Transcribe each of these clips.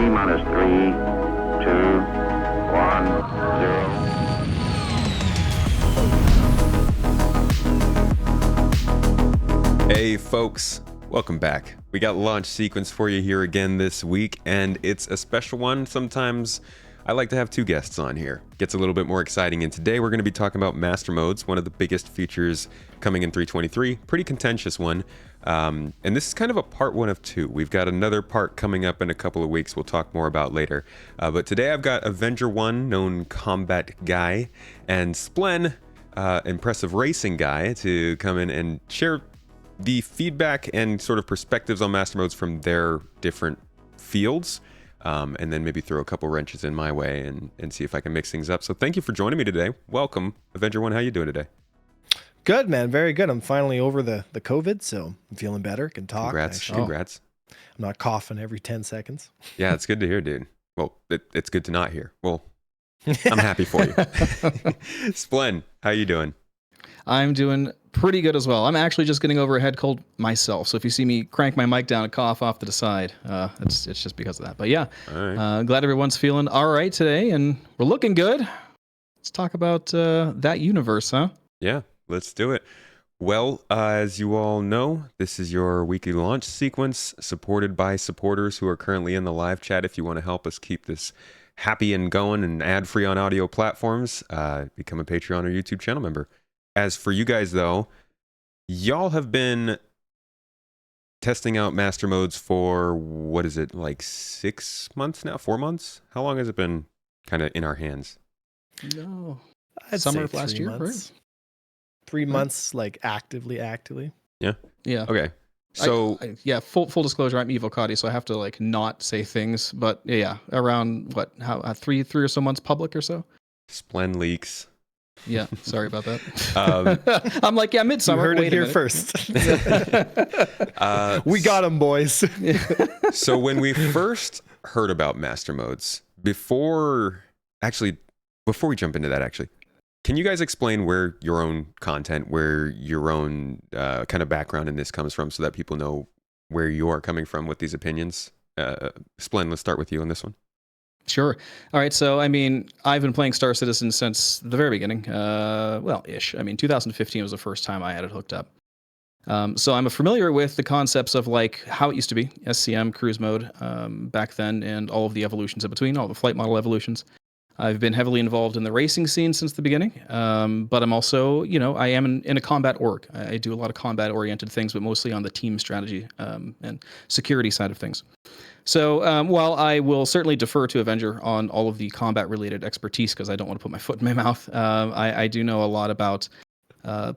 T-minus 3, 2, 1, 0. Hey folks, welcome back. We got launch sequence for you here again this week, and it's a special one. Sometimes I like to have two guests on here. Gets a little bit more exciting, and today we're going to be talking about master modes, one of the biggest features coming in 3.23, pretty contentious one. And this is kind of a part one of two. We've got another part coming up in a couple of weeks we'll talk more about later. But today I've got Avenger 1, known combat guy, and Splen, impressive racing guy, to come in and share the feedback and sort of perspectives on master modes from their different fields, and then maybe throw a couple wrenches in my way and see if I can mix things up. So thank you for joining me today. Welcome, Avenger 1. How you doing today? Good, man. Very good. I'm finally over the COVID, so I'm feeling better. Can talk. Congrats. Congrats. I'm not coughing every 10 seconds. Yeah, it's good to hear, dude. Well, it's good to not hear. Well, I'm happy for you. Splen, how you doing? I'm doing pretty good as well. I'm actually just getting over a head cold myself. So if you see me crank my mic down and cough off to the side, it's just because of that. But yeah, glad everyone's feeling all right today, and we're looking good. Let's talk about that universe, huh? Yeah, let's do it. Well, as you all know, this is your weekly launch sequence supported by supporters who are currently in the live chat. If you want to help us keep this happy and going and ad-free on audio platforms, become a Patreon or YouTube channel member. As for you guys, though, y'all have been testing out master modes for, what is it, like 6 months now? 4 months? How long has it been kind of in our hands? No. I'd Summer say of last 3 year, months. right? 3 months, like actively. Yeah? Yeah. Okay. So, full disclosure, I'm Evocati, so I have to like not say things. But yeah, around what, three or so months public or so? Splen leaks. Yeah, sorry about that. I'm like, yeah, midsummer. You heard Wait it a here minute. first. We got them, boys. So when we first heard about master modes, before we jump into that, actually, can you guys explain where your own content, where your own kind of background in this comes from, so that people know where you are coming from with these opinions? Splen, let's start with you on this one. Sure. All right. So, I mean, I've been playing Star Citizen since the very beginning. Ish. I mean, 2015 was the first time I had it hooked up. So I'm familiar with the concepts of like how it used to be, SCM, cruise mode, back then, and all of the evolutions in between, all the flight model evolutions. I've been heavily involved in the racing scene since the beginning, but I'm also, I am in a combat org. I do a lot of combat-oriented things, but mostly on the team strategy and security side of things. So while I will certainly defer to Avenger on all of the combat-related expertise, because I don't want to put my foot in my mouth, I do know a lot about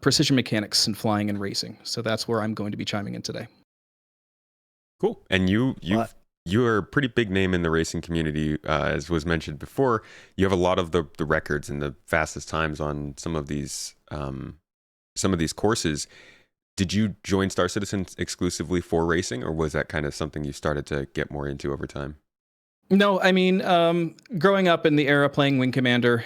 precision mechanics and flying and racing. So that's where I'm going to be chiming in today. Cool. And you're a pretty big name in the racing community, as was mentioned before. You have a lot of the records and the fastest times on some of these courses. Did you join Star Citizen exclusively for racing, or was that kind of something you started to get more into over time? No, I mean, growing up in the era playing Wing Commander,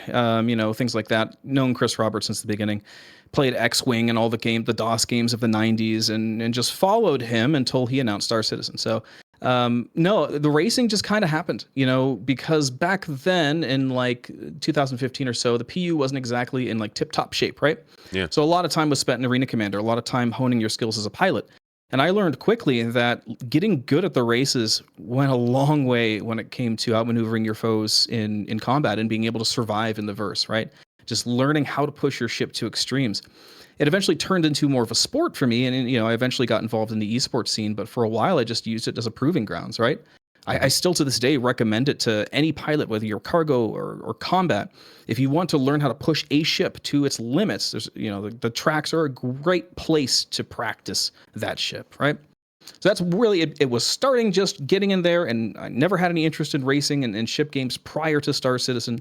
things like that, known Chris Roberts since the beginning, played X-Wing and all the DOS games of the 90s, and just followed him until he announced Star Citizen. So, no, the racing just kind of happened, because back then in like 2015 or so, the PU wasn't exactly in like tip-top shape, right? Yeah. So a lot of time was spent in Arena Commander, a lot of time honing your skills as a pilot. And I learned quickly that getting good at the races went a long way when it came to outmaneuvering your foes in combat and being able to survive in the verse, right? Just learning how to push your ship to extremes. It eventually turned into more of a sport for me, and I eventually got involved in the esports scene, but for a while I just used it as a proving grounds, right? I still to this day recommend it to any pilot, whether you're cargo or combat. If you want to learn how to push a ship to its limits, there's the tracks are a great place to practice that ship, right? So that's really it was starting just getting in there, and I never had any interest in racing and ship games prior to Star Citizen.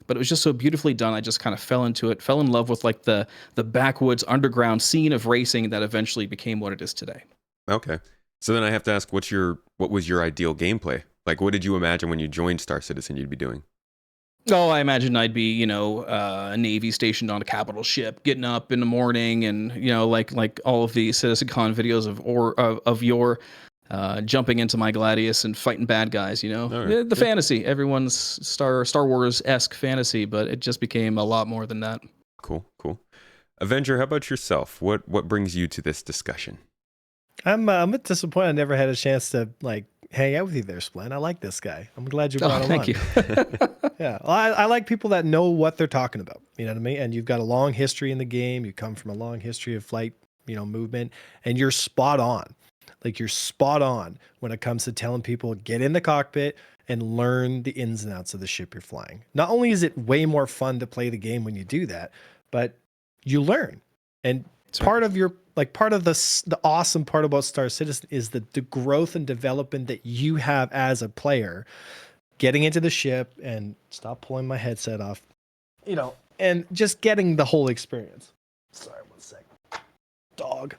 But it was just so beautifully done. I just kind of fell into it, fell in love with like the backwoods underground scene of racing that eventually became what it is today. Okay. So then I have to ask, what was your ideal gameplay? Like, what did you imagine when you joined Star Citizen you'd be doing? Oh, I imagine I'd be, a Navy stationed on a capital ship, getting up in the morning, and like all of the CitizenCon videos of yore, jumping into my Gladius and fighting bad guys. All right. The fantasy, everyone's Star Wars-esque fantasy, but it just became a lot more than that. Cool. Avenger, how about yourself? What brings you to this discussion? I'm a bit disappointed I never had a chance to like hang out with you there, Splen. I like this guy. I'm glad you brought him on. Thank you. Yeah, well, I like people that know what they're talking about. You know what I mean? And you've got a long history in the game. You come from a long history of flight, movement, and you're spot on. Like you're spot on when it comes to telling people get in the cockpit and learn the ins and outs of the ship you're flying. Not only is it way more fun to play the game when you do that, but you learn. And part of the awesome part about Star Citizen is the growth and development that you have as a player, getting into the ship and stop pulling my headset off, and just getting the whole experience. Sorry, one sec. Dog.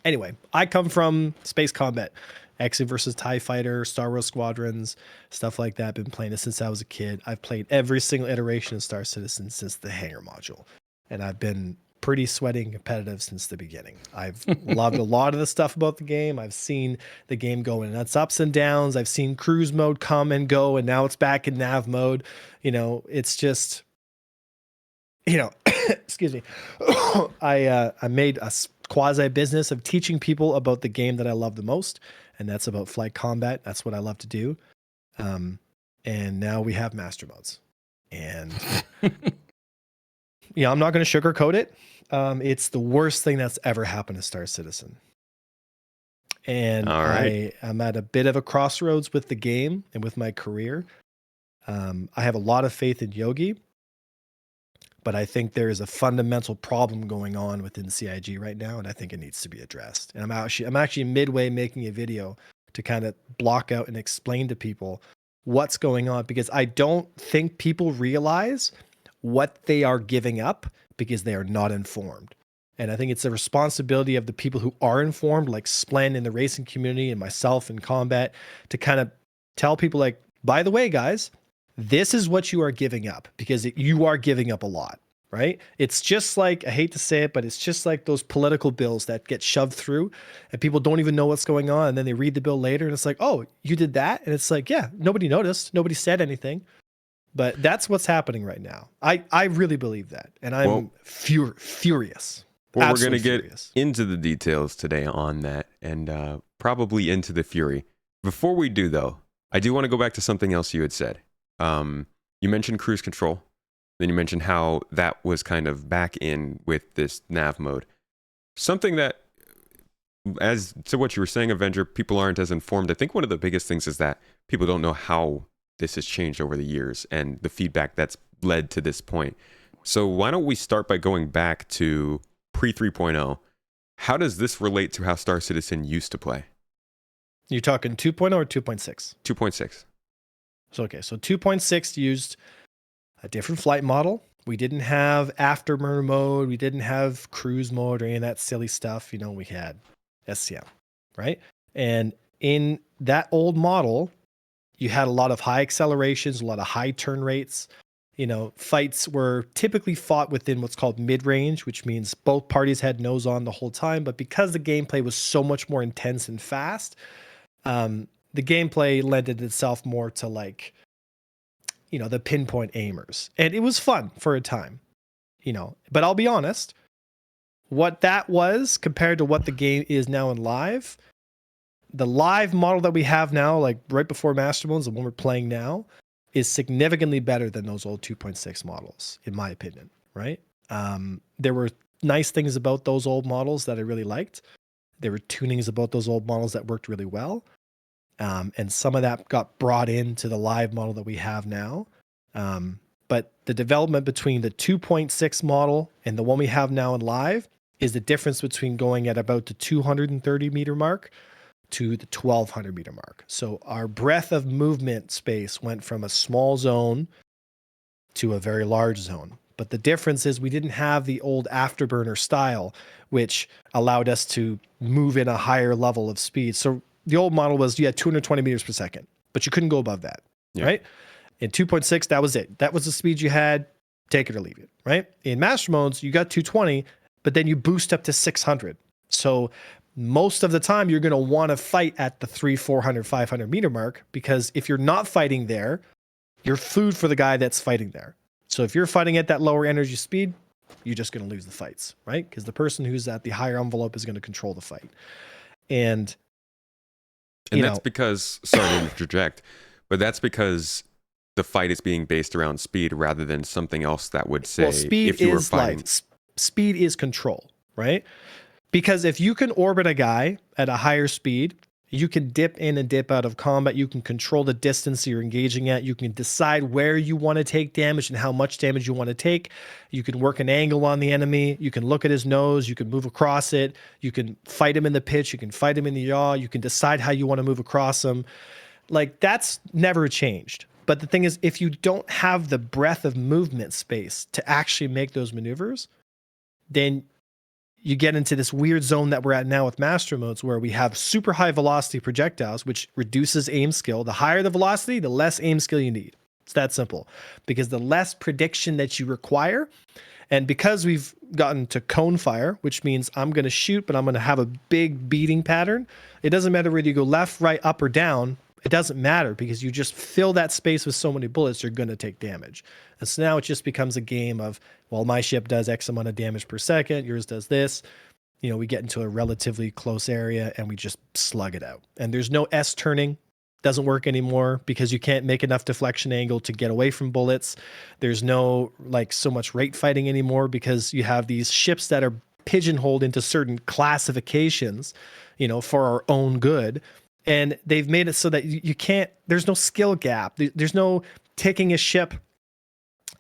Anyway, I come from space combat, X versus TIE Fighter, Star Wars Squadrons, stuff like that. Been playing it since I was a kid. I've played every single iteration of Star Citizen since the hangar module, and I've been pretty sweaty and competitive since the beginning. I've loved a lot of the stuff about the game. I've seen the game go in its ups and downs. I've seen cruise mode come and go, and now it's back in nav mode. It's just, excuse me. I made a quasi business of teaching people about the game that I love the most, and that's about flight combat. That's what I love to do. And now we have master modes, and I'm not going to sugarcoat it. It's the worst thing that's ever happened to Star Citizen. And all right. I'm at a bit of a crossroads with the game and with my career. I have a lot of faith in Yogi, but I think there is a fundamental problem going on within CIG right now, and I think it needs to be addressed. And I'm actually midway making a video to kind of block out and explain to people what's going on, because I don't think people realize what they are giving up because they are not informed. And I think it's the responsibility of the people who are informed, like Splen in the racing community and myself in combat, to kind of tell people like, by the way, guys, this is what you are giving up, because you are giving up a lot, right? It's just like, I hate to say it, but it's just like those political bills that get shoved through and people don't even know what's going on. And then they read the bill later and it's like, oh, you did that? And it's like, yeah, nobody noticed. Nobody said anything. But that's what's happening right now. I really believe that. And I'm furious. Well, we're going to get into the details today on that, and probably into the fury. Before we do, though, I do want to go back to something else you had said. You mentioned cruise control. Then you mentioned how that was kind of back in with this nav mode. Something that, as to what you were saying, Avenger, people aren't as informed. I think one of the biggest things is that people don't know how this has changed over the years and the feedback that's led to this point. So why don't we start by going back to pre 3.0. How does this relate to how Star Citizen used to play? You're talking 2.0 or 2.6? 2.6. So 2.6 used a different flight model. We didn't have afterburner mode. We didn't have cruise mode or any of that silly stuff. We had SCM, right? And in that old model, you had a lot of high accelerations, a lot of high turn rates. Fights were typically fought within what's called mid-range, which means both parties had nose on the whole time. But because the gameplay was so much more intense and fast, the gameplay lended itself more to the pinpoint aimers. And it was fun for a time, But I'll be honest, what that was compared to what the game is now in live, the live model that we have now, like right before Master Modes, the one we're playing now, is significantly better than those old 2.6 models, in my opinion, right? There were nice things about those old models that I really liked. There were tunings about those old models that worked really well. And some of that got brought into the live model that we have now. But the development between the 2.6 model and the one we have now in live is the difference between going at about the 230 meter mark to the 1200 meter mark. So our breadth of movement space went from a small zone to a very large zone. But the difference is we didn't have the old afterburner style, which allowed us to move in a higher level of speed. So the old model was you had 220 meters per second, but you couldn't go above that, right? In 2.6, that was it. That was the speed you had, take it or leave it, right? In Master Modes, you got 220, but then you boost up to 600. So most of the time you're going to want to fight at the 300, 400, 500 meter mark, because if you're not fighting there, you're food for the guy that's fighting there. So if you're fighting at that lower energy speed, you're just going to lose the fights, right? Because the person who's at the higher envelope is going to control the fight. And that's because, sorry to interject, but that's because the fight is being based around speed rather than something else that would say, speed if you were is fighting. life. Speed is control, right? Because if you can orbit a guy at a higher speed, you can dip in and dip out of combat. You can control the distance you're engaging at. You can decide where you want to take damage and how much damage you want to take. You can work an angle on the enemy. You can look at his nose. You can move across it. You can fight him in the pitch. You can fight him in the yaw. You can decide how you want to move across him. Like, that's never changed. But the thing is, if you don't have the breadth of movement space to actually make those maneuvers, then you get into this weird zone that we're at now with master modes, where we have super high velocity projectiles, which reduces aim skill. The higher the velocity, the less aim skill you need. It's that simple, because the less prediction that you require. And because we've gotten to cone fire, which means I'm going to shoot, but I'm going to have a big beating pattern. It doesn't matter whether you go left, right, up, or down. It doesn't matter, because you just fill that space with so many bullets, you're going to take damage. And so now it just becomes a game of, well, my ship does X amount of damage per second, yours does this. You know, we get into a relatively close area and we just slug it out. And there's no S turning. Doesn't work anymore, because you can't make enough deflection angle to get away from bullets. There's no like so much rate fighting anymore, because you have these ships that are pigeonholed into certain classifications, you know, for our own good. And they've made it so that you can't, there's no skill gap. There's no taking a ship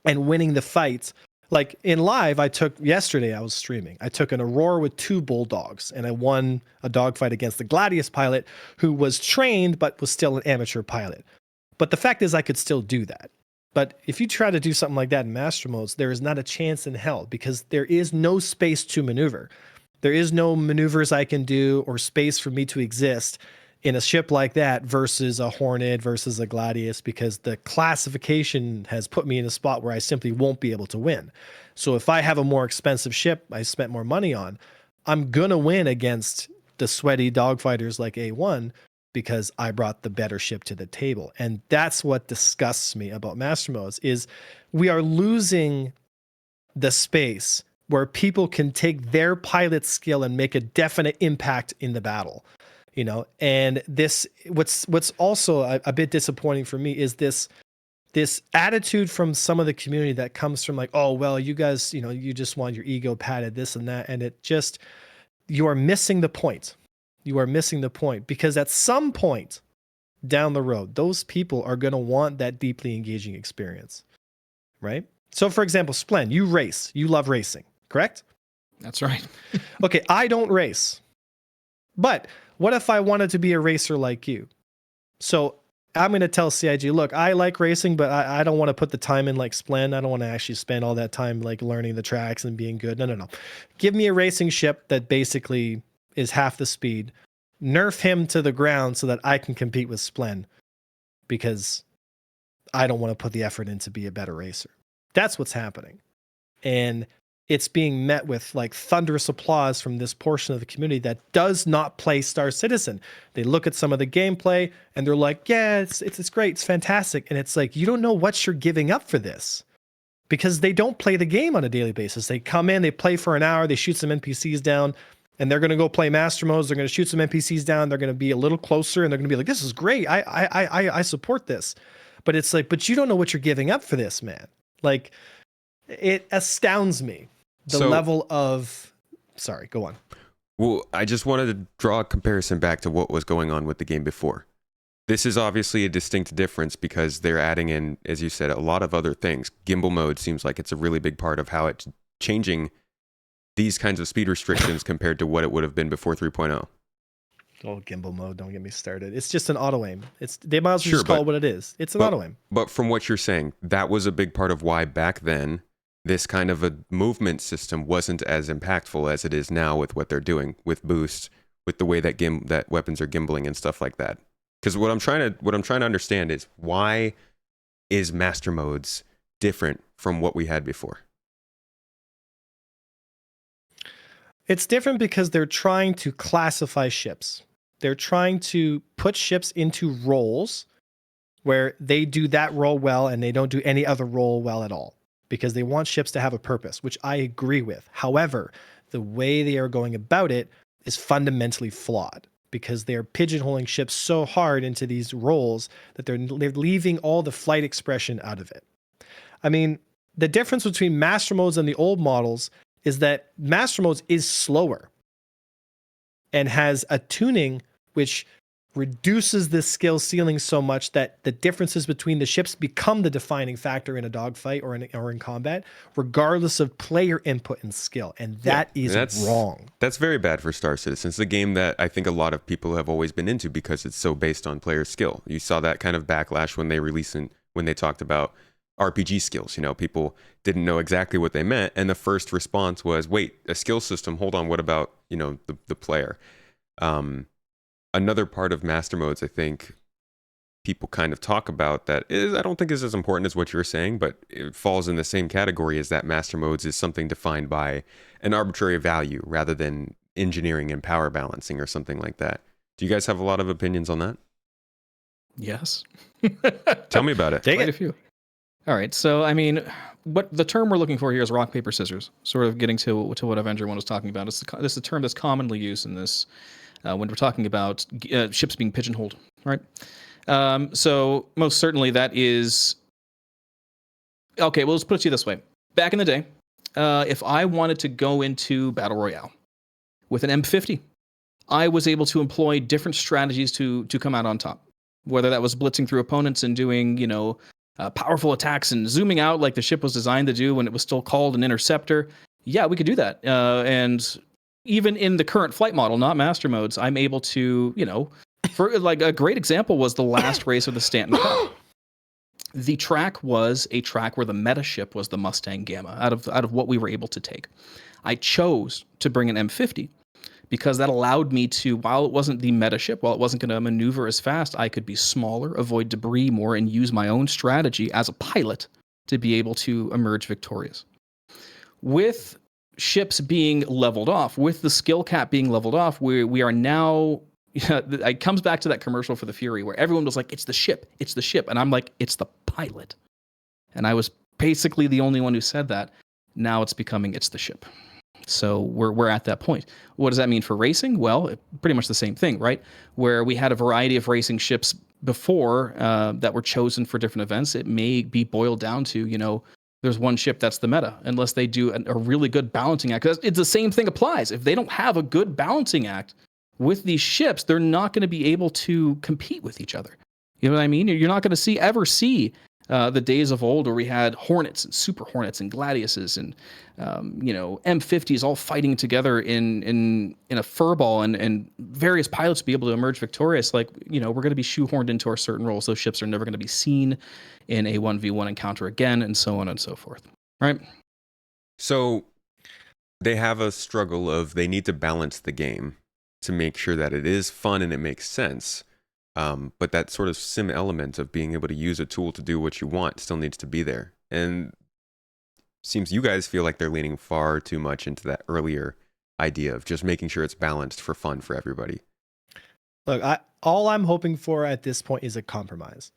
and winning the fight. Like in live, yesterday I was streaming. I took an Aurora with 2 bulldogs, and I won a dogfight against the Gladius pilot, who was trained but was still an amateur pilot. But the fact is, I could still do that. But if you try to do something like that in master modes, there is not a chance in hell, because there is no space to maneuver. There is no maneuvers I can do or space for me to exist in a ship like that versus a Hornet versus a Gladius, because the classification has put me in a spot where I simply won't be able to win. So if I have a more expensive ship I spent more money on, I'm going to win against the sweaty dogfighters like A1, because I brought the better ship to the table. And that's what disgusts me about master modes, is we are losing the space where people can take their pilot skill and make a definite impact in the battle. You know, and this, what's also a bit disappointing for me is this attitude from some of the community that comes from like, oh, well, you guys, you know, you just want your ego patted, this and that. And it just, you are missing the point. You are missing the point, because at some point down the road, those people are going to want that deeply engaging experience, right? So for example, Splen, you race, you love racing, correct? That's right. Okay, I don't race, but what if I wanted to be a racer like you? So I'm going to tell CIG, look, I like racing, but I don't want to put the time in like Splen. I don't want to actually spend all that time like learning the tracks and being good. No. Give me a racing ship that basically is half the speed. Nerf him to the ground so that I can compete with Splen, because I don't want to put the effort in to be a better racer. That's what's happening. And it's being met with like thunderous applause from this portion of the community that does not play Star Citizen. They look at some of the gameplay and they're like, yeah, it's great, it's fantastic. And it's like, you don't know what you're giving up for this, because they don't play the game on a daily basis. They come in, they play for an hour, they shoot some NPCs down, and they're going to go play master modes. They're going to shoot some NPCs down. They're going to be a little closer, and they're going to be like, this is great. I support this. But it's like, but you don't know what you're giving up for this, man. Like, it astounds me. The level of, sorry, go on. Well, I just wanted to draw a comparison back to what was going on with the game before. This is obviously a distinct difference, because they're adding in, as you said, a lot of other things. Gimbal mode seems like it's a really big part of how it's changing these kinds of speed restrictions compared to what it would have been before 3.0. Oh, gimbal mode, don't get me started. It's just an auto aim. They might as well just call it what it is. It's an auto aim. But from what you're saying, that was a big part of why back then this kind of a movement system wasn't as impactful as it is now with what they're doing with boost, with the way that that weapons are gimbling and stuff like that. Because what I'm trying to understand is, why is master modes different from what we had before? It's different because they're trying to classify ships. They're trying to put ships into roles where they do that role well and they don't do any other role well at all because they want ships to have a purpose, which I agree with. However, the way they are going about it is fundamentally flawed because they're pigeonholing ships so hard into these roles that they're leaving all the flight expression out of it. I mean, the difference between master modes and the old models is that master modes is slower and has a tuning which reduces the skill ceiling so much that the differences between the ships become the defining factor in a dogfight or in combat, regardless of player input and skill. And that is wrong. That's very bad for Star Citizen. It's a game that I think a lot of people have always been into because it's so based on player skill. You saw that kind of backlash when they talked about RPG skills. People didn't know exactly what they meant, and the first response was, wait, a skill system, hold on, what about the player? Another part of master modes I think people kind of talk about that I don't think is as important as what you're saying, but it falls in the same category as that master modes is something defined by an arbitrary value rather than engineering and power balancing or something like that. Do you guys have a lot of opinions on that? Yes. Tell me about it. Quite a few. All right. So, I mean, what the term we're looking for here is rock, paper, scissors, sort of getting to what Avenger 1 was talking about. This is a term that's commonly used in this when we're talking about ships being pigeonholed, right? So most certainly that is... Okay, well, let's put it to you this way. Back in the day, if I wanted to go into Battle Royale with an M50, I was able to employ different strategies to come out on top. Whether that was blitzing through opponents and doing, powerful attacks and zooming out like the ship was designed to do when it was still called an interceptor. Yeah, we could do that. And even in the current flight model, not master modes, I'm able to, for like a great example was the last race of the Stanton Cup. The track was a track where the meta ship was the Mustang Gamma out of what we were able to take. I chose to bring an M50 because that allowed me to, while it wasn't the meta ship, while it wasn't going to maneuver as fast, I could be smaller, avoid debris more, and use my own strategy as a pilot to be able to emerge victorious. With ships being leveled off, with the skill cap being leveled off, we are now... It comes back to that commercial for the Fury where everyone was like, it's the ship. And I'm like, it's the pilot. And I was basically the only one who said that. Now it's becoming, it's the ship. So we're at that point. What does that mean for racing? Well, pretty much the same thing, right? Where we had a variety of racing ships before that were chosen for different events. It may be boiled down to, there's one ship that's the meta, unless they do a really good balancing act. It's the same thing applies. If they don't have a good balancing act with these ships, they're not going to be able to compete with each other. You know what I mean? You're not going to ever see the days of old where we had Hornets and Super Hornets and Gladiuses and M50s all fighting together in a furball and various pilots be able to emerge victorious. Like, we're going to be shoehorned into our certain roles. Those ships are never going to be seen in a 1v1 encounter again, and so on and so forth. Right? So they have a struggle of they need to balance the game to make sure that it is fun and it makes sense. But that sort of sim element of being able to use a tool to do what you want still needs to be there. And seems you guys feel like they're leaning far too much into that earlier idea of just making sure it's balanced for fun for everybody. Look, all I'm hoping for at this point is a compromise.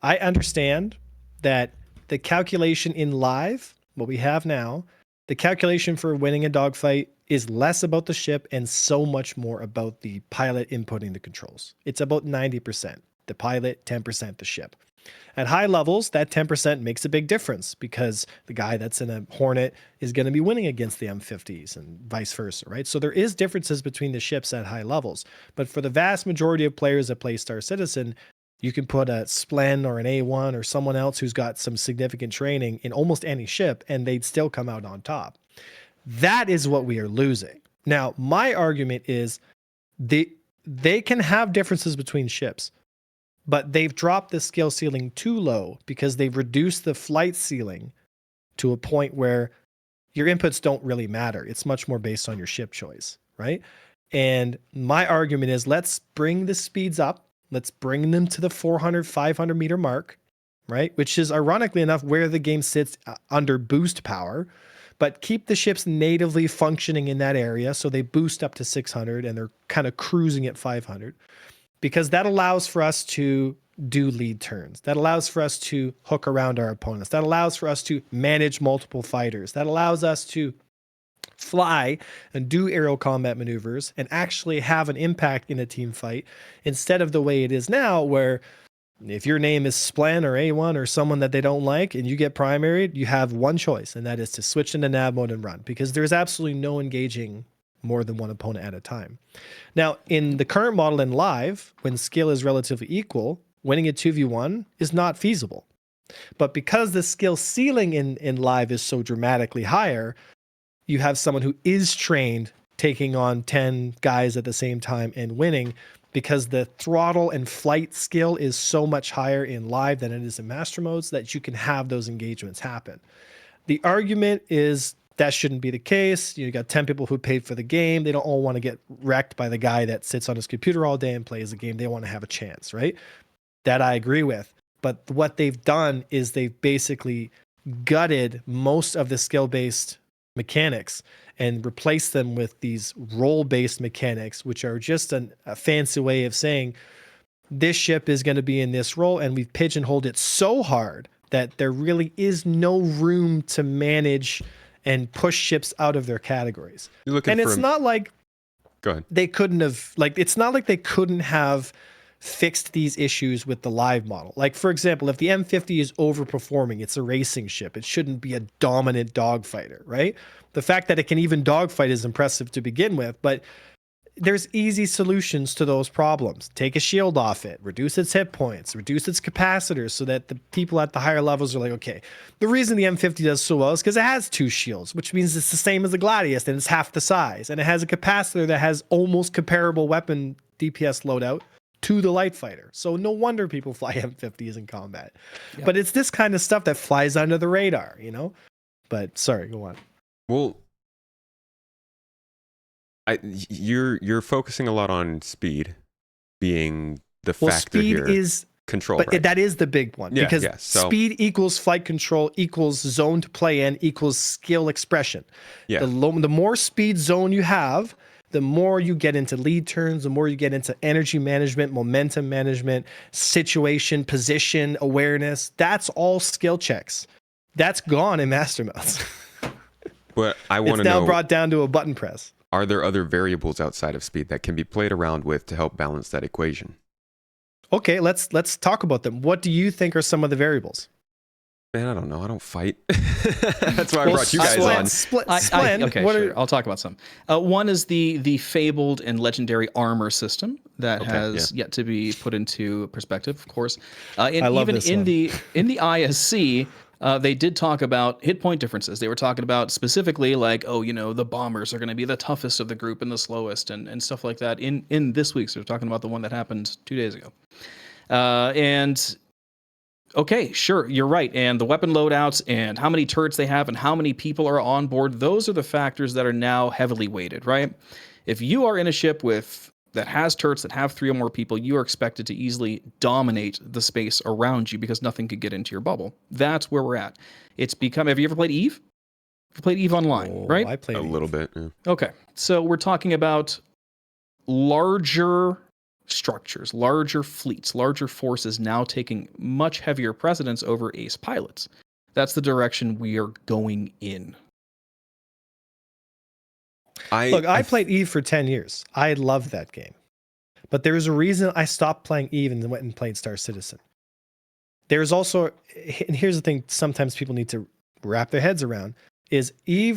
I understand that the calculation in live, what we have now, the calculation for winning a dogfight is less about the ship and so much more about the pilot inputting the controls. It's about 90%. The pilot, 10% the ship. At high levels, that 10% makes a big difference because the guy that's in a Hornet is going to be winning against the M50s and vice versa, right? So there is differences between the ships at high levels. But for the vast majority of players that play Star Citizen, you can put a Splen or an A1 or someone else who's got some significant training in almost any ship, and they'd still come out on top. That is what we are losing. Now, my argument is they can have differences between ships, but they've dropped the skill ceiling too low because they've reduced the flight ceiling to a point where your inputs don't really matter. It's much more based on your ship choice, right? And my argument is let's bring the speeds up. Let's bring them to the 400, 500 meter mark, right? Which is ironically enough where the game sits under boost power. but keep the ships natively functioning in that area. So they boost up to 600 and they're kind of cruising at 500, because that allows for us to do lead turns. That allows for us to hook around our opponents. That allows for us to manage multiple fighters. That allows us to fly and do aerial combat maneuvers and actually have an impact in a team fight, instead of the way it is now, where if your name is Splen or A1 or someone that they don't like and you get primaried, you have one choice, and that is to switch into nav mode and run, because there's absolutely no engaging more than one opponent at a time. Now, in the current model in live, when skill is relatively equal, winning a 2v1 is not feasible. But because the skill ceiling in live is so dramatically higher, you have someone who is trained taking on 10 guys at the same time and winning, because the throttle and flight skill is so much higher in live than it is in master modes, that you can have those engagements happen. The argument is that shouldn't be the case. You got 10 people who paid for the game. They don't all want to get wrecked by the guy that sits on his computer all day and plays the game. They want to have a chance, right? That I agree with. But what they've done is they've basically gutted most of the skill-based mechanics and replaced them with these role-based mechanics, which are just a fancy way of saying this ship is going to be in this role, and we've pigeonholed it so hard that there really is no room to manage and push ships out of their categories. And it's not like Go ahead. they couldn't have, like, it's not like they couldn't have fixed these issues with the live model. Like, for example, if the M50 is overperforming, it's a racing ship. It shouldn't be a dominant dogfighter, right? The fact that it can even dogfight is impressive to begin with, but there's easy solutions to those problems. Take a shield off it, reduce its hit points, reduce its capacitors, so that the people at the higher levels are like, okay, the reason the M50 does so well is because it has 2 shields, which means it's the same as the Gladius and it's half the size. And it has a capacitor that has almost comparable weapon DPS loadout to the light fighter. So no wonder people fly M50s in combat. Yeah. But it's this kind of stuff that flies under the radar, you know? But sorry, go on. Well, you're focusing a lot on speed being the factor speed here. is Control, but right? that is the big one, Yeah, because yeah, so- speed equals flight control equals zone to play in equals skill expression. Yeah. The more speed zone you have, the more you get into lead turns, the more you get into energy management, momentum management, situation, position, awareness. That's all skill checks. That's gone in master modes. But I want It's to now know, brought down to a button press. are there other variables outside of speed that can be played around with to help balance that equation? Okay, let's talk about them. What do you think are some of the variables? Man, I don't know. I don't fight. That's why I brought you guys on. Splen, okay, what sure. I'll talk about some. One is the fabled and legendary armor system that has yet to be put into perspective, of course. And I love even this in one. the ISC, they did talk about hit point differences. They were talking about specifically like, oh, you know, the bombers are going to be the toughest of the group and the slowest and stuff like that. In this week's, they're talking about the one that happened 2 days ago. And okay, sure, you're right. And the weapon loadouts and how many turrets they have and how many people are on board, those are the factors that are now heavily weighted, right? If you are in a ship that has turrets that have 3 or more people, you are expected to easily dominate the space around you because nothing could get into your bubble. That's where we're at. It's become, have you ever played Eve? You played Eve online, right? I played A little bit. Yeah. Okay. So we're talking about larger structures, larger fleets, larger forces now taking much heavier precedence over ace pilots. That's the direction we are going in. I played Eve for 10 years. I loved that game. But there was a reason I stopped playing Eve and went and played Star Citizen. There's also, and here's the thing sometimes people need to wrap their heads around, is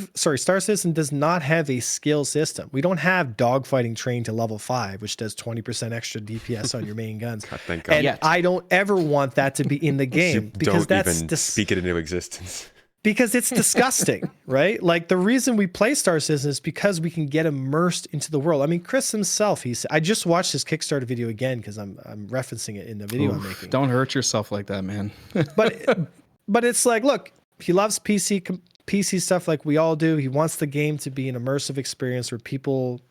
Star Citizen does not have a skill system. We don't have dogfighting trained to level 5, which does 20% extra DPS on your main guns. God, thank God. And I don't ever want that to be in the game because don't that's even speak it into existence. because it's disgusting, right? Like the reason we play Star Citizen is because we can get immersed into the world. I mean, Chris himself, I just watched his Kickstarter video again because I'm referencing it in the video I'm making. Don't hurt yourself like that, man. But it's like, look, he loves PC stuff like we all do. He wants the game to be an immersive experience where people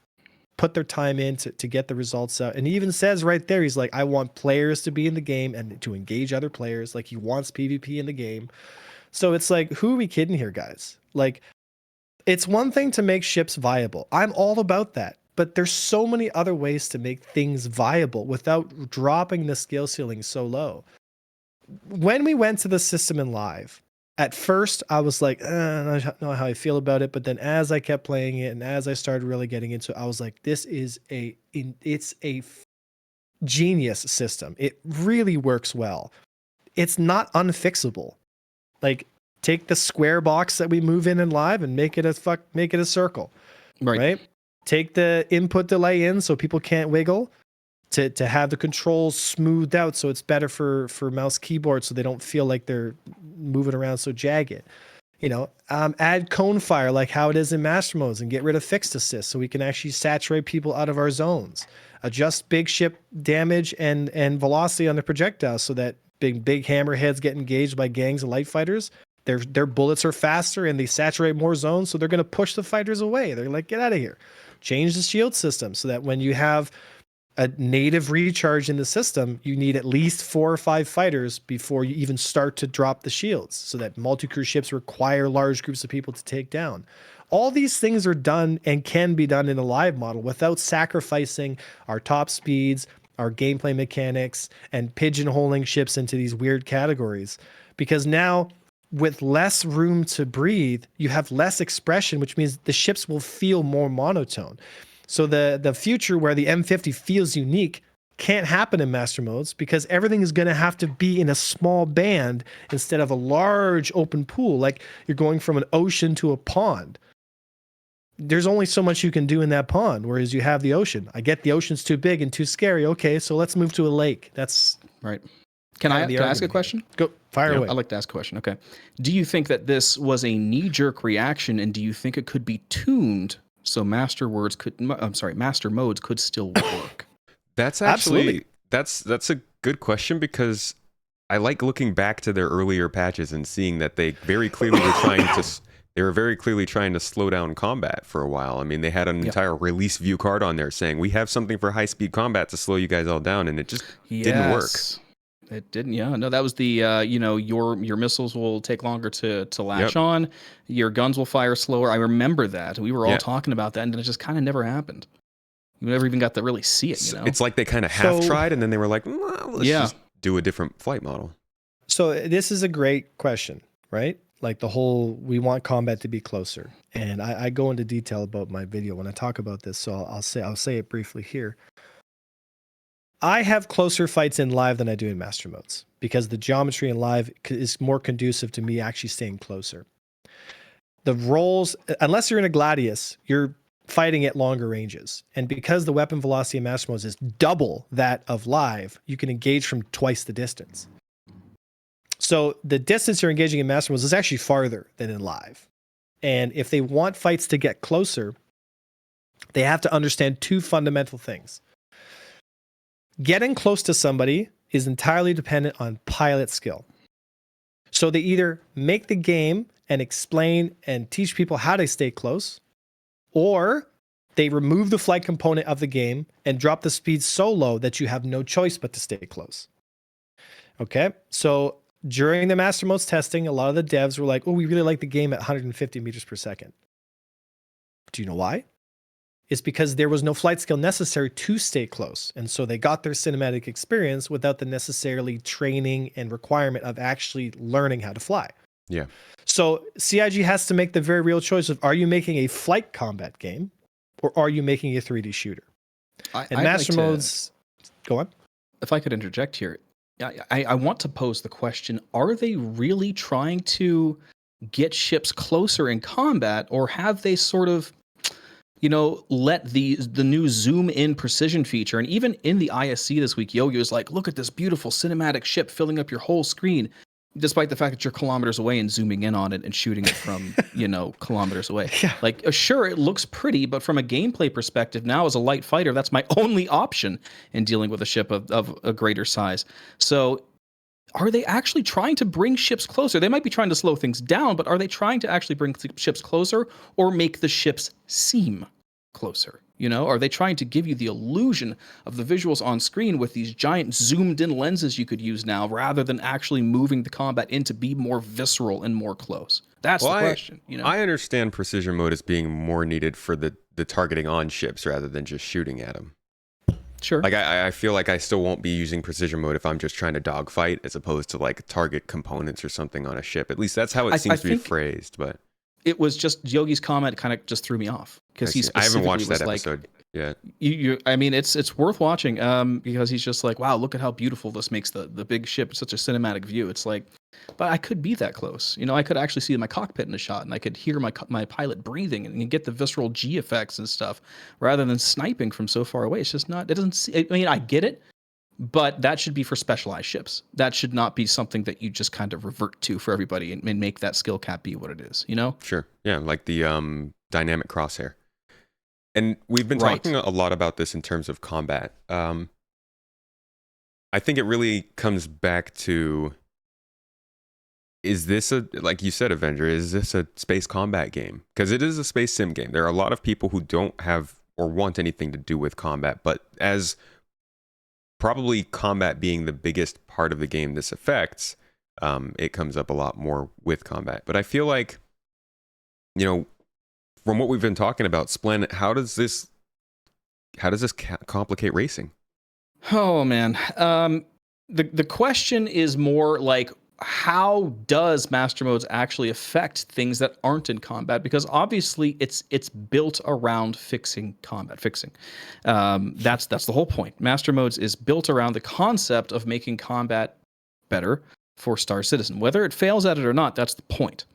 put their time in to get the results out. And he even says right there, he's like, I want players to be in the game and to engage other players. Like he wants PvP in the game. So it's like, who are we kidding here, guys? Like It's one thing to make ships viable. I'm all about that. But there's so many other ways to make things viable without dropping the skill ceiling so low. When we went to the system in live, at first I was like, I don't know how I feel about it. But then as I kept playing it and as I started really getting into it, I was like, it's a genius system. It really works well. It's not unfixable. Like, take the square box that we move in live and make it a circle. Right? Take the input delay in so people can't wiggle, to have the controls smoothed out so it's better for mouse keyboard so they don't feel like they're moving around so jagged. Add cone fire like how it is in master modes and get rid of fixed assist so we can actually saturate people out of our zones. Adjust big ship damage and velocity on the projectiles so that big hammerheads get engaged by gangs of light fighters. Their bullets are faster and they saturate more zones, so they're going to push the fighters away. They're like, get out of here. Change the shield system so that when you have a native recharge in the system, you need at least 4 or 5 fighters before you even start to drop the shields, so that multi-crew ships require large groups of people to take down. All these things are done and can be done in a live model without sacrificing our top speeds, our gameplay mechanics, and pigeonholing ships into these weird categories. Because now, with less room to breathe, you have less expression, which means the ships will feel more monotone. So the future where the M50 feels unique can't happen in master modes because everything is going to have to be in a small band instead of a large open pool. Like you're going from an ocean to a pond. There's only so much you can do in that pond, whereas you have the ocean. I get the ocean's too big and too scary. Okay, so let's move to a lake. That's right. Can I ask a question? Go, fire away. I'd like to ask a question. Okay. Do you think that this was a knee-jerk reaction, and do you think it could be tuned so master modes could still work? That's actually that's a good question, because I like looking back to their earlier patches and seeing that they very clearly were very clearly trying to slow down combat for a while. I mean, they had an entire release view card on there saying we have something for high-speed combat to slow you guys all down, and it just didn't work. It didn't, yeah. No, that was the, your missiles will take longer to latch on. Your guns will fire slower. I remember that. We were all talking about that, and it just kind of never happened. We never even got to really see it, It's like they kind of half-tried, and then they were like, let's just do a different flight model. So this is a great question, right? Like the whole, we want combat to be closer. And I go into detail about my video when I talk about this, so I'll say it briefly here. I have closer fights in live than I do in master modes because the geometry in live is more conducive to me actually staying closer. The rolls, unless you're in a Gladius, you're fighting at longer ranges. And because the weapon velocity in master modes is double that of live, you can engage from twice the distance. So the distance you're engaging in master modes is actually farther than in live. And if they want fights to get closer, they have to understand 2 fundamental things. Getting close to somebody is entirely dependent on pilot skill. So they either make the game and explain and teach people how to stay close, or they remove the flight component of the game and drop the speed so low that you have no choice but to stay close. Okay, so during the master modes testing, a lot of the devs were like, oh, we really like the game at 150 meters per second. Do you know why? It's because there was no flight skill necessary to stay close. And so they got their cinematic experience without the necessarily training and requirement of actually learning how to fly. Yeah. So CIG has to make the very real choice of, are you making a flight combat game or are you making a 3D shooter? And master modes, go on. If I could interject here, I want to pose the question, are they really trying to get ships closer in combat, or have they sort of let the new zoom in precision feature, and even in the ISC this week, Yo-Yo is like, look at this beautiful cinematic ship filling up your whole screen, despite the fact that you're kilometers away and zooming in on it and shooting it from, kilometers away. Yeah. Like, sure, it looks pretty, but from a gameplay perspective, now as a light fighter, that's my only option in dealing with a ship of a greater size. So are they actually trying to bring ships closer? They might be trying to slow things down, but are they trying to actually bring ships closer or make the ships seem closer? You know, are they trying to give you the illusion of the visuals on screen with these giant zoomed in lenses you could use now, rather than actually moving the combat in to be more visceral and more close? That's the question. You know, I understand precision mode as being more needed for the targeting on ships rather than just shooting at them. sure. Like I feel like I still won't be using precision mode if I'm just trying to dogfight as opposed to like target components or something on a ship. At least that's how it seems to be phrased. But it was just Yogi's comment kind of just threw me off because I haven't watched that like, episode yet. I mean, it's worth watching because he's just like, wow, look at how beautiful this makes the big ship such a cinematic view. It's like, but I could be that close. You know, I could actually see my cockpit in a shot, and I could hear my pilot breathing, and you get the visceral G effects and stuff rather than sniping from so far away. It's just not. It doesn't. I mean, I get it, but that should be for specialized ships. That should not be something that you just kind of revert to for everybody and make that skill cap be what it is. You know? Sure. Yeah, like the dynamic crosshair. And we've been Right. talking a lot about this in terms of combat. I think it really comes back to, is this like you said, Avenger, is this a space combat game? Because it is a space sim game. There are a lot of people who don't have or want anything to do with combat, but as probably combat being the biggest part of the game this affects, it comes up a lot more with combat. But I feel like, you know, from what we've been talking about, Splen, how does this complicate racing? Oh man, the question is more like, how does master modes actually affect things that aren't in combat? Because obviously it's built around combat fixing. That's the whole point. Master modes is built around the concept of making combat better for Star Citizen. Whether it fails at it or not, that's the point.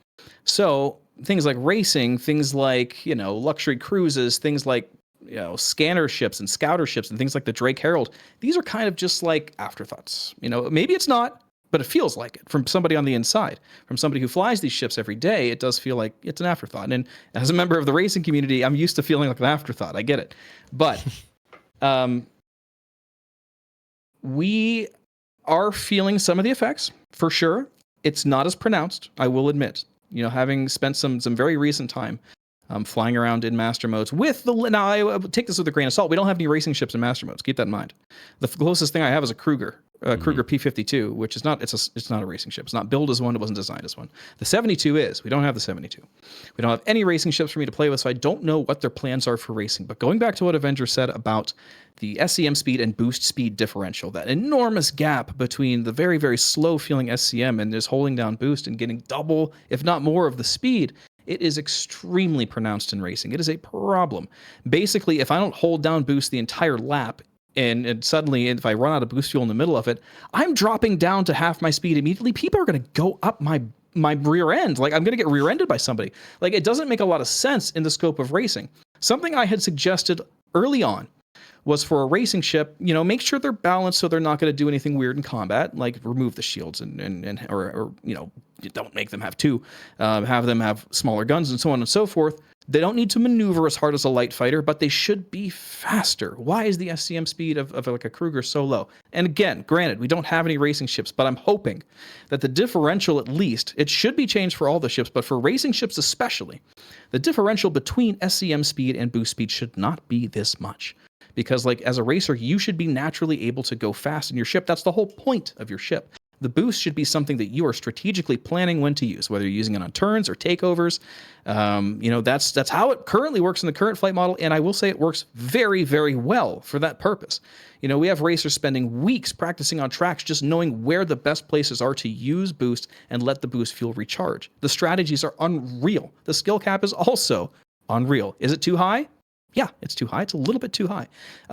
So things like racing, things like, you know, luxury cruises, things like, you know, scanner ships and scouter ships and things like the Drake Herald, these are kind of just like afterthoughts. You know, maybe it's not, but it feels like it from somebody on the inside. From somebody who flies these ships every day, it does feel like it's an afterthought. And as a member of the racing community, I'm used to feeling like an afterthought. I get it. But we are feeling some of the effects, for sure. It's not as pronounced, I will admit. You know, having spent some very recent time flying around in master modes with now I take this with a grain of salt. We don't have any racing ships in master modes. Keep that in mind. The closest thing I have is a Kruger, Kruger P-52, which is not. It's not a racing ship. It's not built as one. It wasn't designed as one. The 72 is. We don't have the 72. We don't have any racing ships for me to play with, so I don't know what their plans are for racing. But going back to what Avenger said about the SCM speed and boost speed differential, that enormous gap between the very, very slow feeling SCM and just holding down boost and getting double, if not more, of the speed, it is extremely pronounced in racing. It is a problem. Basically, if I don't hold down boost the entire lap, and suddenly if I run out of boost fuel in the middle of it, I'm dropping down to half my speed immediately. People are going to go up my rear end. Like, I'm going to get rear-ended by somebody. Like, it doesn't make a lot of sense in the scope of racing. Something I had suggested early on was for a racing ship, you know, make sure they're balanced so they're not going to do anything weird in combat, like remove the shields or you know, don't make them have two, have them have smaller guns and so on and so forth. They don't need to maneuver as hard as a light fighter, but they should be faster. Why is the SCM speed of like a Kruger so low? And again, granted, we don't have any racing ships, but I'm hoping that the differential, at least, it should be changed for all the ships, but for racing ships especially, the differential between SCM speed and boost speed should not be this much. Because, like, as a racer, you should be naturally able to go fast in your ship. That's the whole point of your ship. The boost should be something that you are strategically planning when to use, whether you're using it on turns or takeovers. You know, that's how it currently works in the current flight model, and I will say it works very, very well for that purpose. You know, we have racers spending weeks practicing on tracks just knowing where the best places are to use boost and let the boost fuel recharge. The strategies are unreal. The skill cap is also unreal. Is it too high? Yeah, it's too high. It's a little bit too high.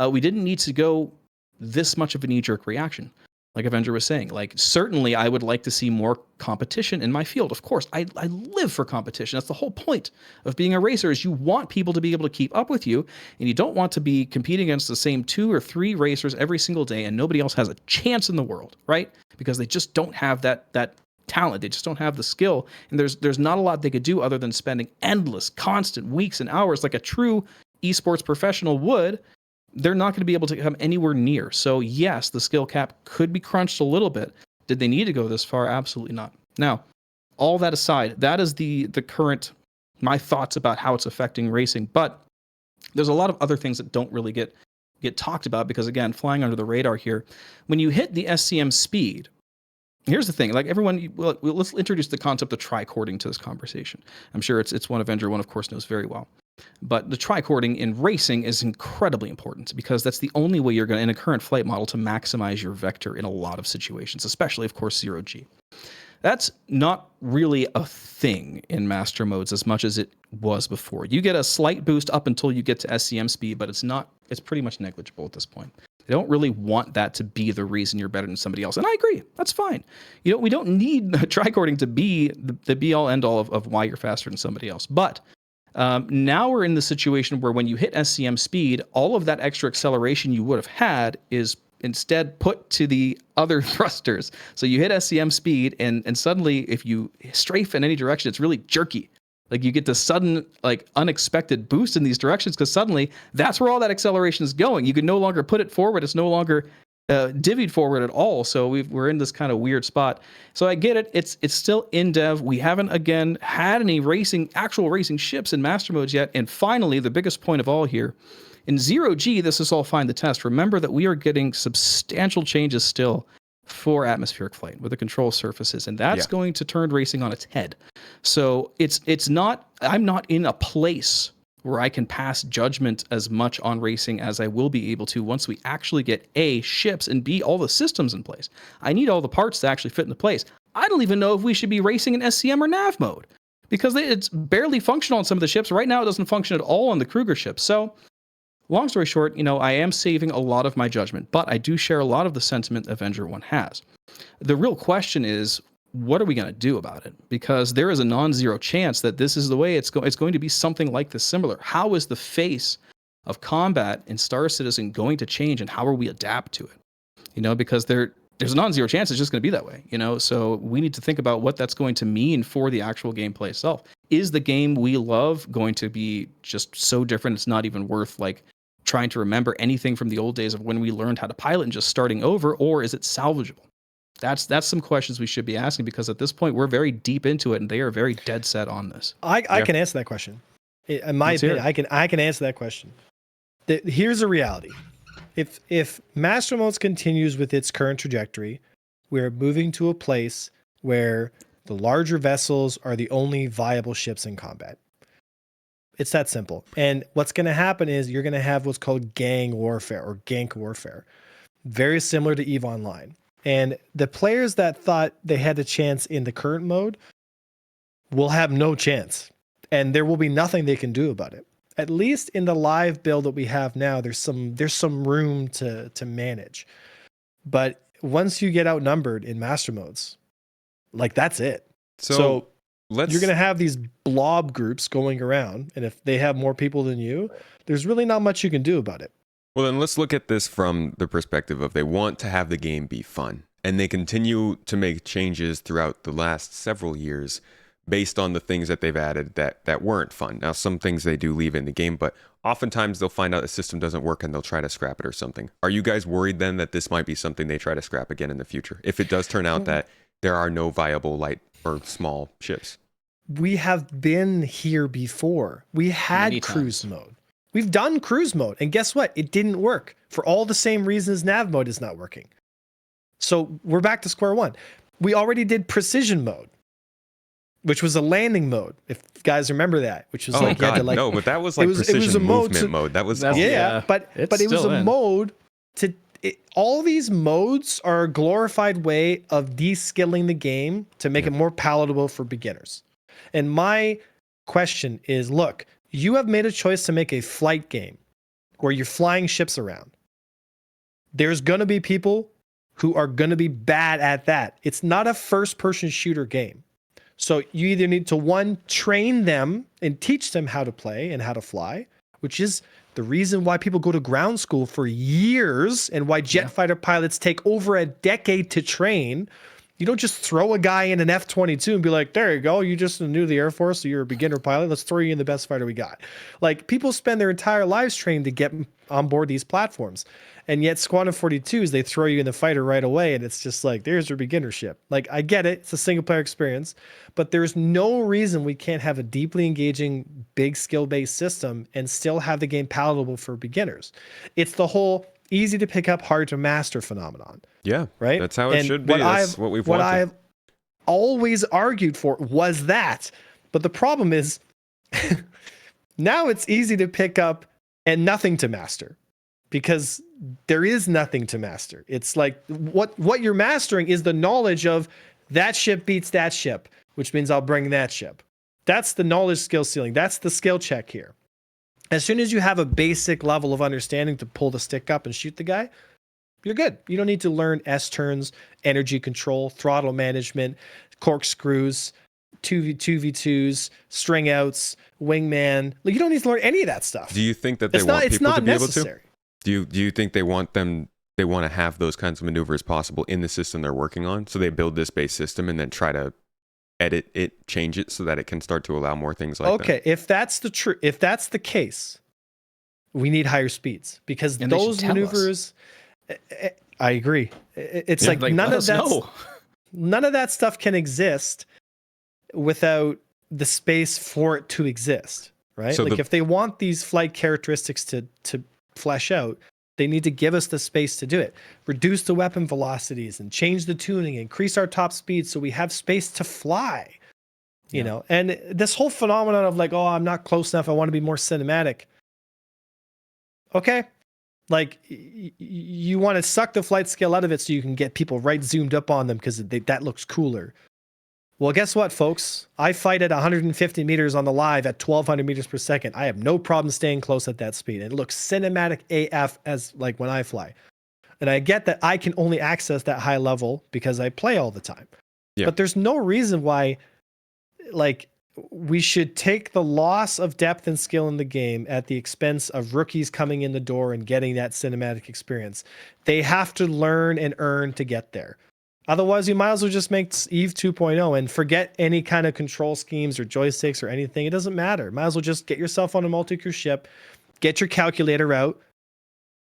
We didn't need to go this much of a knee-jerk reaction. Like Avenger was saying, like, certainly I would like to see more competition in my field. Of course, I live for competition. That's the whole point of being a racer, is you want people to be able to keep up with you, and you don't want to be competing against the same 2 or 3 racers every single day and nobody else has a chance in the world, right? Because they just don't have that talent. They just don't have the skill, and there's not a lot they could do other than spending endless, constant weeks and hours like a true esports professional would. They're not going to be able to come anywhere near. So yes, the skill cap could be crunched a little bit. Did they need to go this far? Absolutely not. Now, all that aside, that is the current, my thoughts about how it's affecting racing. But There's a lot of other things that don't really get talked about because, again, flying under the radar here. When you hit the SCM speed, here's the thing. Like everyone, well, let's introduce the concept of tricording to this conversation. I'm sure it's one Avenger One, of course, knows very well. But the tricording in racing is incredibly important because that's the only way you're going to, in a current flight model, to maximize your vector in a lot of situations, especially, of course, 0G. That's not really a thing in master modes as much as it was before. You get a slight boost up until you get to SCM speed, but it's pretty much negligible at this point. They don't really want that to be the reason you're better than somebody else. And I agree. That's fine. We don't need tricording to be the be-all, end-all of why you're faster than somebody else. But now we're in the situation where when you hit SCM speed, all of that extra acceleration you would have had is instead put to the other thrusters. So you hit SCM speed, and suddenly if you strafe in any direction, it's really jerky. Like you get the sudden, like unexpected boost in these directions because suddenly that's where all that acceleration is going. You can no longer put it forward. It's no longer divvied forward at all. So we're in this kind of weird spot. So I get it. It's still in dev. We haven't, again, had any actual racing ships in master modes yet. And finally, the biggest point of all here, in 0G, this is all fine to test. Remember that we are getting substantial changes still for atmospheric flight with the control surfaces, and that's going to turn racing on its head. So it's not, I'm not in a place where I can pass judgment as much on racing as I will be able to once we actually get A, ships, and B, all the systems in place. I need all the parts to actually fit into place. I don't even know if we should be racing in SCM or nav mode because it's barely functional on some of the ships. Right now, it doesn't function at all on the Kruger ships. So long story short, I am saving a lot of my judgment, but I do share a lot of the sentiment Avenger 1 has. The real question is, what are we going to do about it? Because there is a non-zero chance that this is the way it's going to be something like this similar. How is the face of combat in Star Citizen going to change, and how are we adapt to it? Because there's a non-zero chance it's just going to be that way, So we need to think about what that's going to mean for the actual gameplay itself. Is the game we love going to be just so different it's not even worth trying to remember anything from the old days of when we learned how to pilot and just starting over, or is it salvageable? That's some questions we should be asking because at this point we're very deep into it and they are very dead set on this. I can answer that question. In my opinion, I can answer that question. Here's a reality. If Master Modes continues with its current trajectory, we're moving to a place where the larger vessels are the only viable ships in combat. It's that simple. And what's going to happen is you're going to have what's called gang warfare or gank warfare, very similar to EVE Online. And the players that thought they had a chance in the current mode will have no chance. And there will be nothing they can do about it. At least in the live build that we have now, there's some room to manage. But once you get outnumbered in master modes, that's it. So you're going to have these blob groups going around, and if they have more people than you, there's really not much you can do about it. Well, then let's look at this from the perspective of they want to have the game be fun, and they continue to make changes throughout the last several years based on the things that they've added that weren't fun. Now, some things they do leave in the game, but oftentimes they'll find out the system doesn't work and they'll try to scrap it or something. Are you guys worried then that this might be something they try to scrap again in the future? If it does turn out that there are no viable light or small ships. We have been here before. We had cruise mode. We've done cruise mode, and guess what? It didn't work for all the same reasons nav mode is not working. So we're back to square one. We already did precision mode, which was a landing mode. If guys remember that, which was no, but that was precision movement mode. That was but it was a mode to. All these modes are a glorified way of de-skilling the game to make it more palatable for beginners. And my question is, look, you have made a choice to make a flight game where you're flying ships around. There's going to be people who are going to be bad at that. It's not a first-person shooter game. So you either need to, one, train them and teach them how to play and how to fly, which is the reason why people go to ground school for years and why jet fighter pilots take over a decade to train. You don't just throw a guy in an F-22 and be like, there you go, you just new to the Air Force, so you're a beginner pilot, let's throw you in the best fighter we got. People spend their entire lives training to get on board these platforms. And yet Squadron 42s, they throw you in the fighter right away, and it's just like, there's your beginner ship. Like, I get it, it's a single player experience, but there's no reason we can't have a deeply engaging, big skill-based system and still have the game palatable for beginners. It's the whole easy to pick up, hard to master phenomenon. Yeah, right. That's how it should be. That's what we've wanted. What I've always argued for was that, but the problem is now it's easy to pick up and nothing to master, because there is nothing to master. It's like what you're mastering is the knowledge of that ship beats that ship, which means I'll bring that ship. That's the knowledge skill ceiling. That's the skill check here. As soon as you have a basic level of understanding to pull the stick up and shoot the guy, you're good. You don't need to learn S-turns, energy control, throttle management, corkscrews, 2v2s, string outs, wingman. Like, you don't need to learn any of that stuff. Do you think that they want people to be necessary. able to? Do you think they want to have those kinds of maneuvers possible in the system they're working on? So they build this base system and then try to edit it, change it so that it can start to allow more things like that. Okay, if that's the case, we need higher speeds, because those maneuvers. I agree. It's like none of that stuff can exist without the space for it to exist, right? So if they want these flight characteristics to flesh out, they need to give us the space to do it. Reduce the weapon velocities and change the tuning, increase our top speed so we have space to fly. You know, and this whole phenomenon of like, oh, I'm not close enough, I want to be more cinematic. Okay. Like, you want to suck the flight skill out of it so you can get people right zoomed up on them because that looks cooler. Well, guess what, folks? I fight at 150 meters on the live at 1200 meters per second. I have no problem staying close at that speed. It looks cinematic AF as like when I fly. And I get that I can only access that high level because I play all the time. Yeah. But there's no reason why, like, we should take the loss of depth and skill in the game at the expense of rookies coming in the door and getting that cinematic experience. They have to learn and earn to get there. Otherwise, you might as well just make EVE 2.0 and forget any kind of control schemes or joysticks or anything. It doesn't matter. Might as well just get yourself on a multi-crew ship, get your calculator out,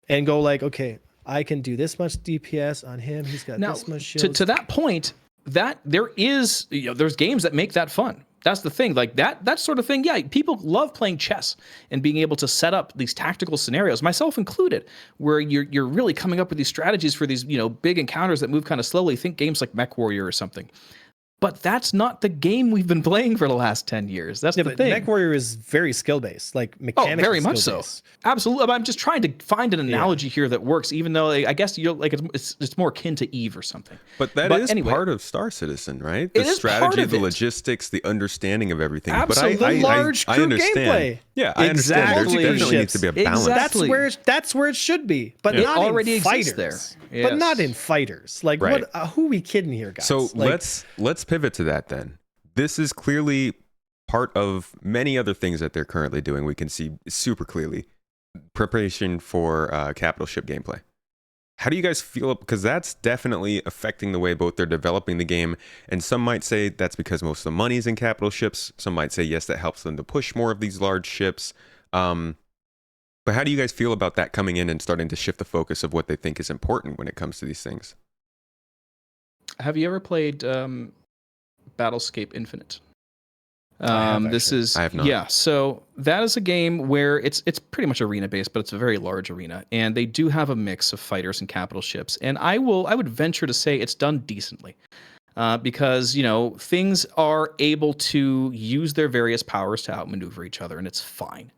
and go like, okay, I can do this much DPS on him. He's got this much shield. To that point, that there is, there's games that make that fun. That's the thing. Like that sort of thing. Yeah, people love playing chess and being able to set up these tactical scenarios, myself included, where you're really coming up with these strategies for these, big encounters that move kind of slowly. Think games like MechWarrior or something. But that's not the game we've been playing for the last 10 years. That's the thing. MechWarrior is very skill-based, like mechanical. Oh, very much so. Absolutely. I'm just trying to find an analogy here that works, even though I guess it's more akin to EVE or something. But that is part of Star Citizen, right? The strategy, the logistics, the understanding of everything. Absolutely. But I understand. Gameplay. Yeah, I understand. There definitely needs to be a balance. Exactly. That's where it should be, but not already in fighters. There. Yes. But not in fighters. Like, who are we kidding here, guys? So let's pivot to that then. This is clearly part of many other things that they're currently doing. We can see super clearly preparation for capital ship gameplay. How do you guys feel? Because that's definitely affecting the way both they're developing the game, and some might say that's because most of the money's in capital ships. Some might say yes, that helps them to push more of these large ships. But how do you guys feel about that coming in and starting to shift the focus of what they think is important when it comes to these things? Have you ever played Battlescape Infinite? I have not. Yeah, so that is a game where it's pretty much arena based, but it's a very large arena, and they do have a mix of fighters and capital ships. And I would venture to say it's done decently, because things are able to use their various powers to outmaneuver each other, and it's fine.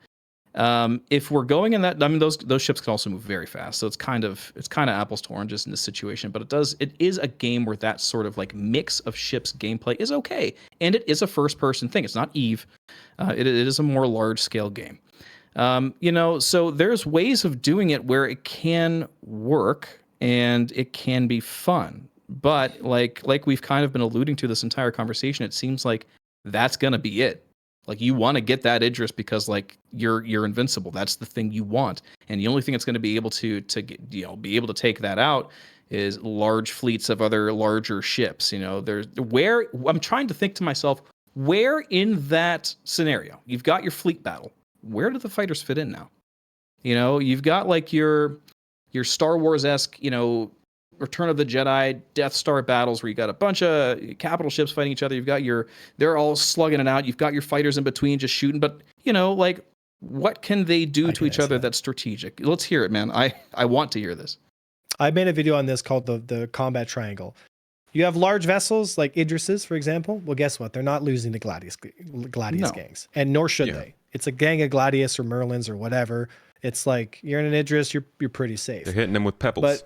If we're going in that, those ships can also move very fast, so it's kind of apples to oranges in this situation. But it is a game where that sort of like mix of ships gameplay is okay, and it is a first-person thing. It's not EVE. It is a more large-scale game. So there's ways of doing it where it can work and it can be fun. But like we've kind of been alluding to this entire conversation, it seems like that's gonna be it. Like, you want to get that Idris because like you're invincible. That's the thing you want, and the only thing that's going to be able to be able to take that out is large fleets of other larger ships. Where I'm trying to think to myself, where in that scenario you've got your fleet battle, where do the fighters fit in now? You've got like your your Star Wars-esque, Return of the Jedi, Death Star battles where you got a bunch of capital ships fighting each other. You've got they're all slugging it out. You've got your fighters in between just shooting. But, what can they do to each other that's strategic? Let's hear it, man. I want to hear this. I made a video on this called the combat triangle. You have large vessels like Idris's, for example. Well, guess what? They're not losing to Gladius gangs, and nor should they. It's a gang of Gladius or Merlins or whatever. It's like you're in an Idris, you're pretty safe. They're hitting them with pebbles.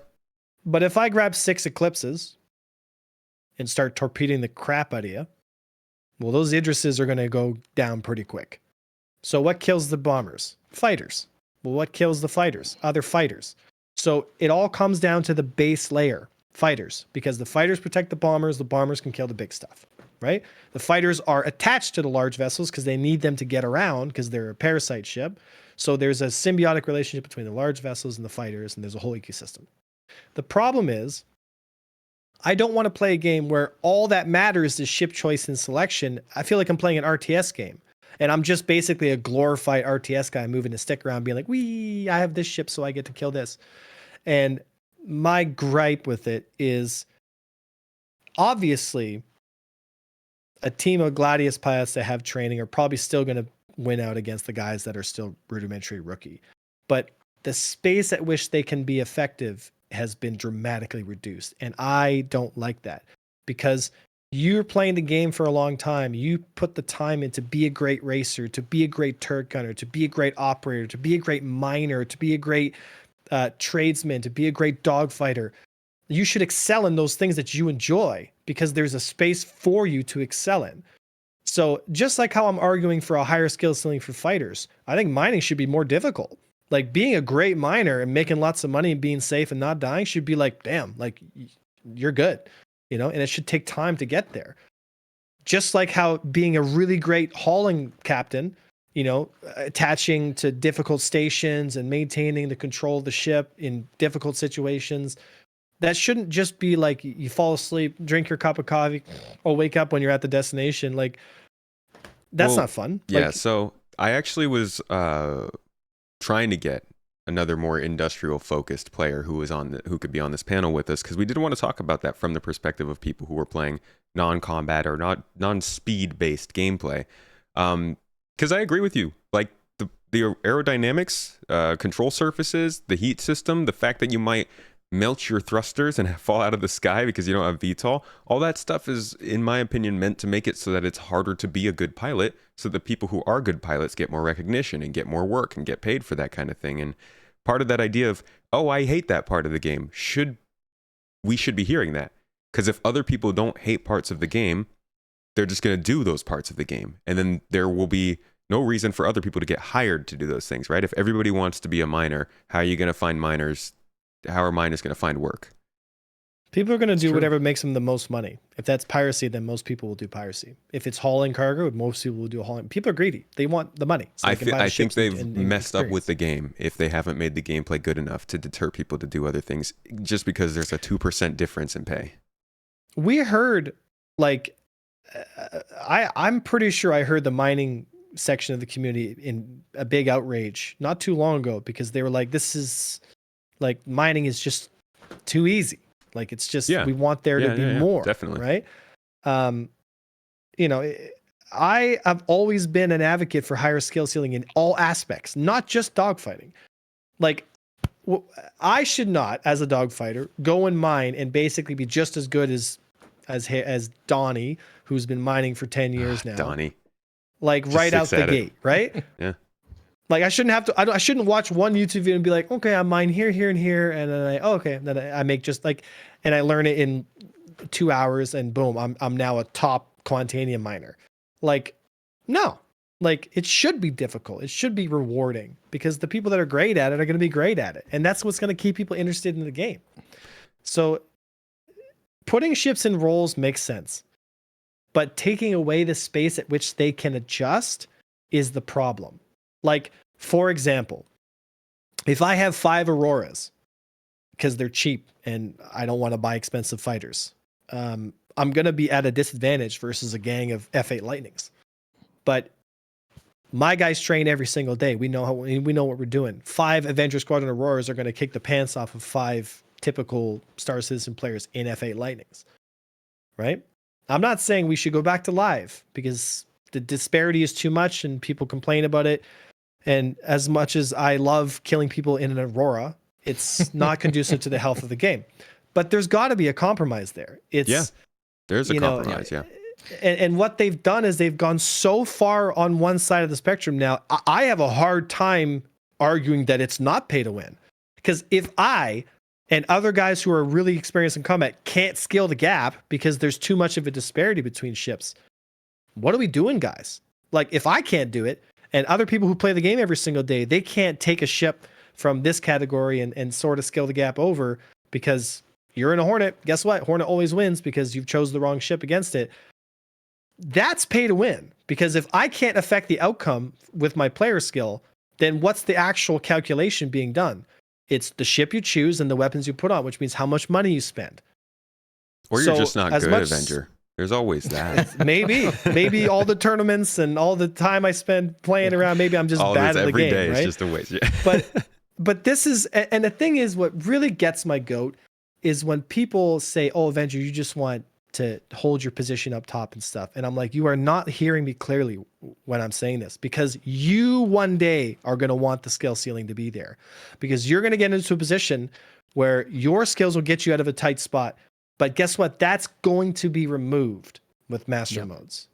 But if I grab 6 Eclipses and start torpedoing the crap out of you, well, those Idrises are going to go down pretty quick. So what kills the bombers? Fighters. Well, what kills the fighters? Other fighters. So it all comes down to the base layer, fighters, because the fighters protect the bombers can kill the big stuff, right? The fighters are attached to the large vessels because they need them to get around because they're a parasite ship. So there's a symbiotic relationship between the large vessels and the fighters, and there's a whole ecosystem. The problem is, I don't want to play a game where all that matters is ship choice and selection. I feel like I'm playing an RTS game. And I'm just basically a glorified RTS guy moving a stick around being like, I have this ship, so I get to kill this. And my gripe with it is, obviously, a team of Gladius pilots that have training are probably still going to win out against the guys that are still rudimentary rookie. But the space at which they can be effective has been dramatically reduced. And I don't like that, because you're playing the game for a long time. You put the time in to be a great racer, to be a great turret gunner, to be a great operator, to be a great miner, to be a great tradesman, to be a great dogfighter. You should excel in those things that you enjoy, because there's a space for you to excel in. So just like how I'm arguing for a higher skill ceiling for fighters, I think mining should be more difficult. Like being a great miner and making lots of money and being safe and not dying should be like, damn, like you're good. And it should take time to get there. Just like how being a really great hauling captain, attaching to difficult stations and maintaining the control of the ship in difficult situations, that shouldn't just be like you fall asleep, drink your cup of coffee, or wake up when you're at the destination. Like, that's not fun. Yeah, like, so I actually was trying to get another more industrial focused player who could be on this panel with us, because we did want to talk about that from the perspective of people who were playing non-combat or non-speed based gameplay. Because I agree with you, like the aerodynamics, control surfaces, the heat system, the fact that you might melt your thrusters and fall out of the sky because you don't have VTOL, all that stuff is, in my opinion, meant to make it so that it's harder to be a good pilot, so that people who are good pilots get more recognition and get more work and get paid for that kind of thing. And part of that idea of, I hate that part of the game, we should be hearing that. Because if other people don't hate parts of the game, they're just going to do those parts of the game. And then there will be no reason for other people to get hired to do those things, right? If everybody wants to be a miner, how are you going to find miners? How are miners going to find work? People are going to do whatever makes them the most money. If that's piracy, then most people will do piracy. If it's hauling cargo, most people will do hauling. People are greedy. They want the money. So I think they've messed up with the game if they haven't made the gameplay good enough to deter people to do other things, just because there's a 2% difference in pay. We heard, like, I'm pretty sure I heard the mining section of the community in a big outrage not too long ago, because they were like, this is like, mining is just too easy. Like, it's just, we want there to be more, definitely. Right. I have always been an advocate for higher skill ceiling in all aspects, not just dogfighting. Like, I should not, as a dogfighter, go and mine and basically be just as good as Donnie, who's been mining for 10 years now. Donnie. Like, just right out the gate, right? Yeah. Like, I shouldn't have to, I shouldn't watch one YouTube video and be like, okay, I mine here, here, and here. And then then I make just like, and I learn it in 2 hours and boom, I'm now a top Quantanium miner. Like, no, like, it should be difficult. It should be rewarding, because the people that are great at it are going to be great at it. And that's what's going to keep people interested in the game. So putting ships in roles makes sense, but taking away the space at which they can adjust is the problem. Like, for example, if I have 5 Auroras because they're cheap and I don't want to buy expensive fighters, I'm going to be at a disadvantage versus a gang of F8 Lightnings. But My guys train every single day. We know what we're doing. 5 Avenger Squadron Auroras are going to kick the pants off of 5 typical Star Citizen players in F8 Lightnings, right? I'm not saying we should go back to live because the disparity is too much and people complain about it. And as much as I love killing people in an Aurora, it's not conducive to the health of the game. But there's got to be a compromise there. There's a compromise, And what they've done is they've gone so far on one side of the spectrum now. I have a hard time arguing that it's not pay to win. Because if I and other guys who are really experienced in combat can't scale the gap because there's too much of a disparity between ships, what are we doing, guys? Like, if I can't do it, and other people who play the game every single day, they can't take a ship from this category and sort of scale the gap over because you're in a Hornet. Guess what? Hornet always wins because you've chose the wrong ship against it. That's pay to win, because if I can't affect the outcome with my player skill, then what's the actual calculation being done? It's the ship you choose and the weapons you put on, which means how much money you spend. Or you're just not good, Avenger. There's always that. Maybe all the tournaments and all the time I spend playing around, maybe I'm just bad at the game. Every day is just a waste. Yeah. But this is, and the thing is, what really gets my goat is when people say, "Oh, Avenger, you just want to hold your position up top and stuff." And I'm like, you are not hearing me clearly when I'm saying this, because you one day are going to want the skill ceiling to be there, because you're going to get into a position where your skills will get you out of a tight spot. But guess what? That's going to be removed with master modes.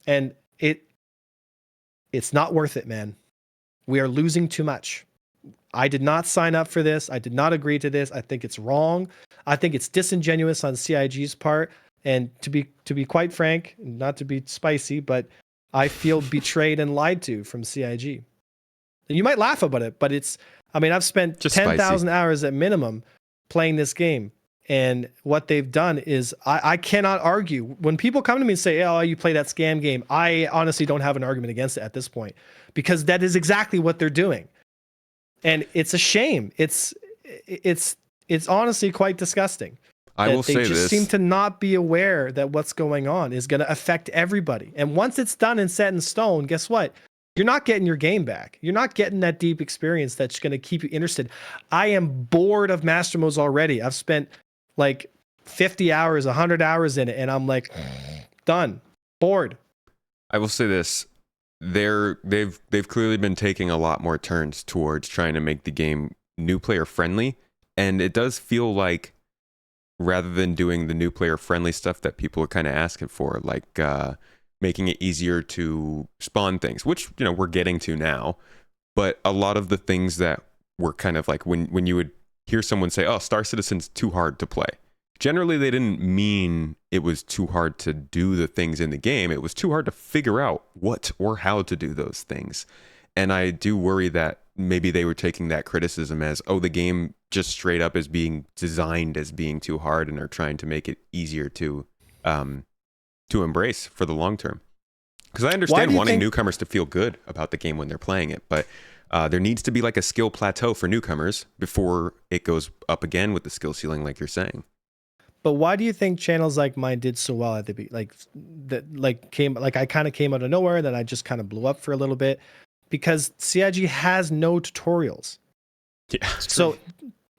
And it's not worth it, man. We are losing too much. I did not sign up for this. I did not agree to this. I think it's wrong. I think it's disingenuous on CIG's part. And to be quite frank, not to be spicy, but I feel betrayed and lied to from CIG. And you might laugh about it, but I've spent 10,000 hours at minimum playing this game. And what they've done is I cannot argue. When people come to me and say, "Oh, you play that scam game," I honestly don't have an argument against it at this point, because that is exactly what they're doing. And it's a shame. It's honestly quite disgusting. I will say this. They just seem to not be aware that what's going on is going to affect everybody. And once it's done and set in stone, guess what? You're not getting your game back. You're not getting that deep experience that's going to keep you interested. I am bored of master modes already. I've spent like 50 hours, 100 hours in it, and I'm like, done, bored. I will say this. They've clearly been taking a lot more turns towards trying to make the game new player friendly, and it does feel like, rather than doing the new player friendly stuff that people are kind of asking for, like making it easier to spawn things, which we're getting to now, but a lot of the things that were kind of like when you would hear someone say, "Oh, Star Citizen's too hard to play," generally they didn't mean it was too hard to do the things in the game. It was too hard to figure out what or how to do those things. And I do worry that maybe they were taking that criticism as, oh, the game just straight up is being designed as being too hard, and are trying to make it easier to embrace for the long term. Because I understand wanting newcomers to feel good about the game when they're playing it, but there needs to be like a skill plateau for newcomers before it goes up again with the skill ceiling, like you're saying. But why do you think channels like mine did so well at the I kind of came out of nowhere, and then I just kind of blew up for a little bit? Because CIG has no tutorials. Yeah. So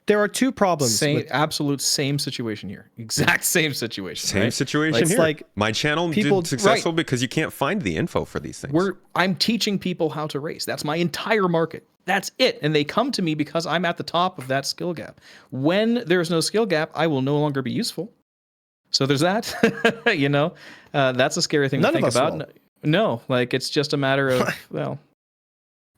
there are two problems. Absolute same situation here. Exact same situation. Same right? situation here. Like my channel did successful because you can't find the info for these things. I'm teaching people how to race. That's my entire market. That's it. And they come to me because I'm at the top of that skill gap. When there's no skill gap, I will no longer be useful. So there's that. That's a scary thing to think about. No, like it's just a matter of,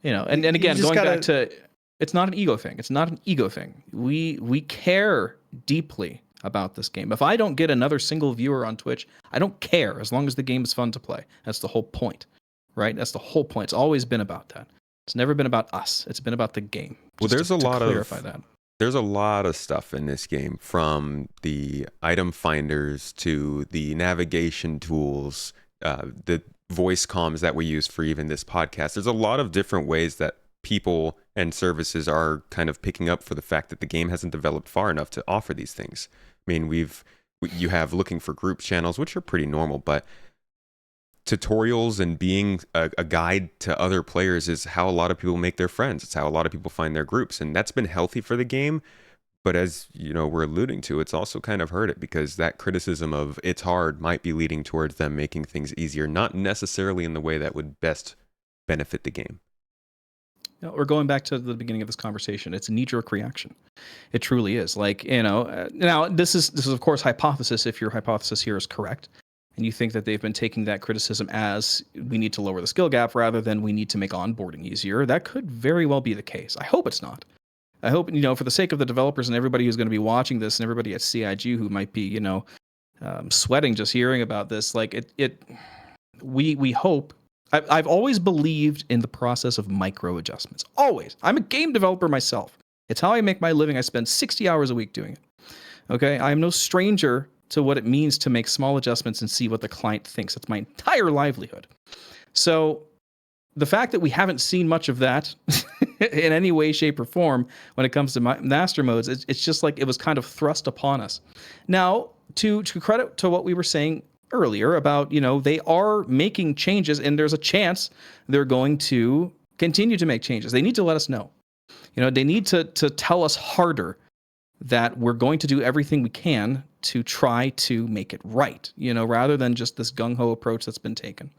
and again, going back to, it's not an ego thing. It's not an ego thing. We care deeply about this game. If I don't get another single viewer on Twitch, I don't care, as long as the game is fun to play. That's the whole point, right? That's the whole point. It's always been about that. It's never been about us. It's been about the game. Well, there's a lot of stuff in this game, from the item finders to the navigation tools, the voice comms that we use for even this podcast. There's a lot of different ways that people and services are kind of picking up for the fact that the game hasn't developed far enough to offer these things. I mean, you have looking for group channels, which are pretty normal, but tutorials and being a guide to other players is how a lot of people make their friends. It's how a lot of people find their groups, and that's been healthy for the game. But as you know, we're alluding to, it's also kind of hurt it, because that criticism of it's hard might be leading towards them making things easier, not necessarily in the way that would best benefit the game. We're going back to the beginning of this conversation. It's a knee-jerk reaction. It truly is. Like, you know, now this is of course hypothesis. If your hypothesis here is correct, and you think that they've been taking that criticism as we need to lower the skill gap rather than we need to make onboarding easier, that could very well be the case. I hope it's not. I hope, you know, for the sake of the developers and everybody who's going to be watching this and everybody at CIG who might be, you know, sweating just hearing about this, like we hope. I've always believed in the process of micro adjustments. Always. I'm a game developer myself. It's how I make my living. I spend 60 hours a week doing it. Okay? I am no stranger to what it means to make small adjustments and see what the client thinks. It's my entire livelihood. So the fact that we haven't seen much of that in any way, shape, or form when it comes to master modes, it's just like it was kind of thrust upon us. Now, to credit to what we were saying earlier about, you know, they are making changes and there's a chance they're going to continue to make changes. They need to let us know. You know, they need to tell us harder that we're going to do everything we can to try to make it right, you know, rather than just this gung-ho approach that's been taken.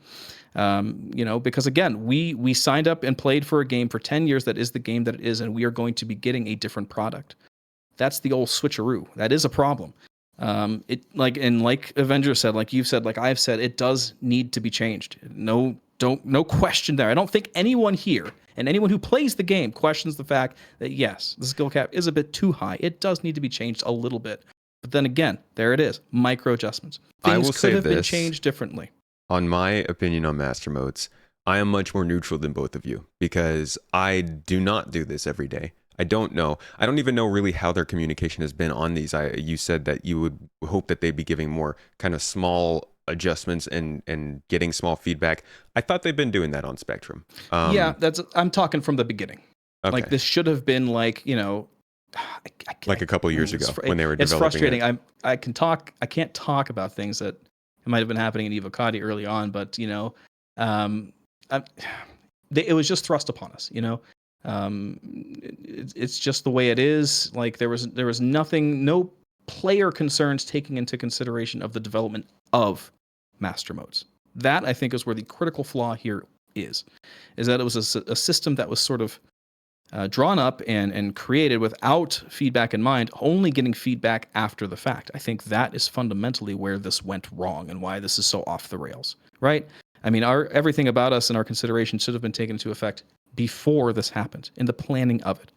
You know, because again, we signed up and played for a game for 10 years that is the game that it is, and we are going to be getting a different product. That's the old switcheroo. That is a problem. Like Avenger said, like you've said, like I've said, it does need to be changed. No question there. I don't think anyone here and anyone who plays the game questions the fact that yes, the skill cap is a bit too high. It does need to be changed a little bit. But then again, there it is. Micro adjustments. Things could have been changed differently. On my opinion on master modes, I am much more neutral than both of you, because I do not do this every day. I don't know. I don't even know really how their communication has been on these. You said that you would hope that they'd be giving more kind of small adjustments and getting small feedback. I thought they've been doing that on Spectrum. Yeah, I'm talking from the beginning. Okay. Like this should have been like, you know, like a couple years ago when they were developing. It's frustrating. I can't talk about things that might have been happening in Evocati early on, but you know, it was just thrust upon us. You know. It's just the way it is. Like there was nothing, no player concerns taking into consideration of the development of master modes. That I think is where the critical flaw here is that it was a system that was sort of drawn up and created without feedback in mind, only getting feedback after the fact. I think that is fundamentally where this went wrong and why this is so off the rails, right? I mean, everything about us and our consideration should have been taken into effect before this happened, in the planning of it.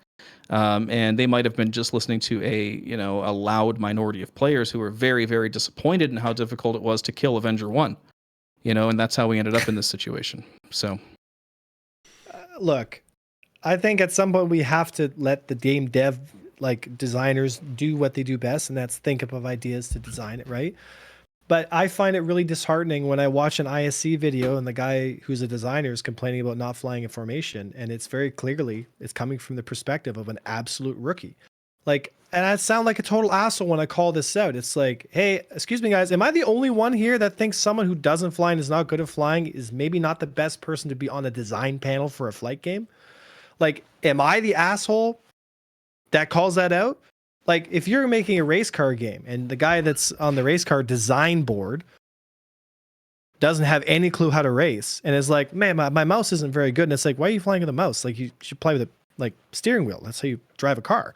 And they might have been just listening to a loud minority of players who were very, very disappointed in how difficult it was to kill Avenger 1. You know, and that's how we ended up in this situation. So, look, I think at some point we have to let the game dev, like designers, do what they do best, and that's think up of ideas to design it, right? But I find it really disheartening when I watch an ISC video and the guy who's a designer is complaining about not flying in formation, and it's very clearly it's coming from the perspective of an absolute rookie. Like, and I sound like a total asshole when I call this out. It's like, hey, excuse me, guys, am I the only one here that thinks someone who doesn't fly and is not good at flying is maybe not the best person to be on the design panel for a flight game? Like, am I the asshole that calls that out? Like, if you're making a race car game and the guy that's on the race car design board doesn't have any clue how to race and is like, man, my mouse isn't very good. And it's like, why are you flying with a mouse? Like, you should play with a steering wheel. That's how you drive a car.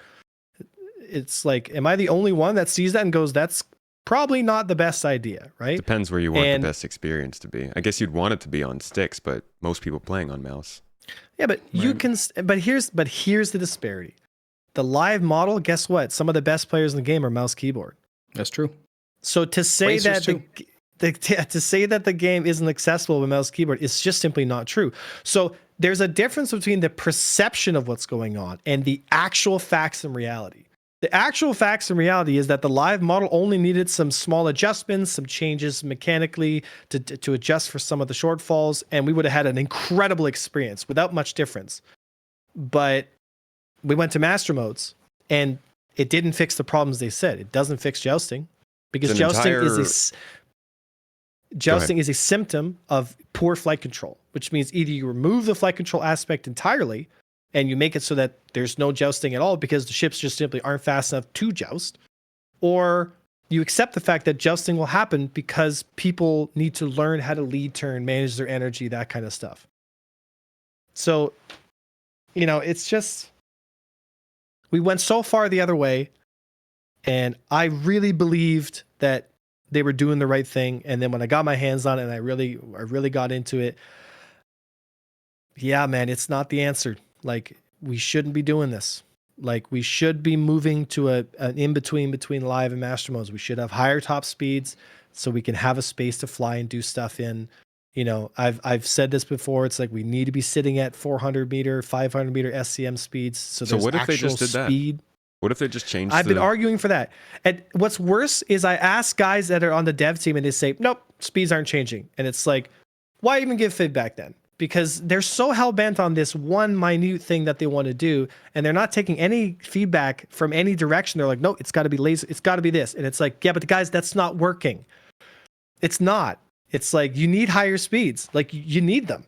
It's like, am I the only one that sees that and goes, that's probably not the best idea, right? Depends where you want the best experience to be. I guess you'd want it to be on sticks, but most people playing on mouse. Yeah, but you can, but here's the disparity. The live model, guess what? Some of the best players in the game are mouse keyboard. That's true. So to say that to say that the game isn't accessible with mouse keyboard is just simply not true. So there's a difference between the perception of what's going on and the actual facts and reality. The actual facts and reality is that the live model only needed some small adjustments, some changes mechanically to adjust for some of the shortfalls, and we would have had an incredible experience without much difference. But we went to master modes, and it didn't fix the problems they said. It doesn't fix jousting, because jousting Jousting is a symptom of poor flight control, which means either you remove the flight control aspect entirely and you make it so that there's no jousting at all because the ships just simply aren't fast enough to joust, or you accept the fact that jousting will happen because people need to learn how to lead turn, manage their energy, that kind of stuff. So, it's just, we went so far the other way, and I really believed that they were doing the right thing. And then when I got my hands on it and I really got into it, yeah, man, it's not the answer. Like, we shouldn't be doing this. Like, we should be moving to an in-between between live and master modes. We should have higher top speeds so we can have a space to fly and do stuff in. I've said this before. It's like we need to be sitting at 400 meter, 500 meter SCM speeds. So what if they just did speed. that? What if they just changed? I've been arguing for that. And what's worse is I ask guys that are on the dev team and they say, nope, speeds aren't changing. And it's like, why even give feedback then? Because they're so hell-bent on this one minute thing that they want to do, and they're not taking any feedback from any direction. They're like, no, it's got to be laser. It's got to be this. And it's like, yeah, but the guys, that's not working. It's not. It's like, you need higher speeds. Like, you need them.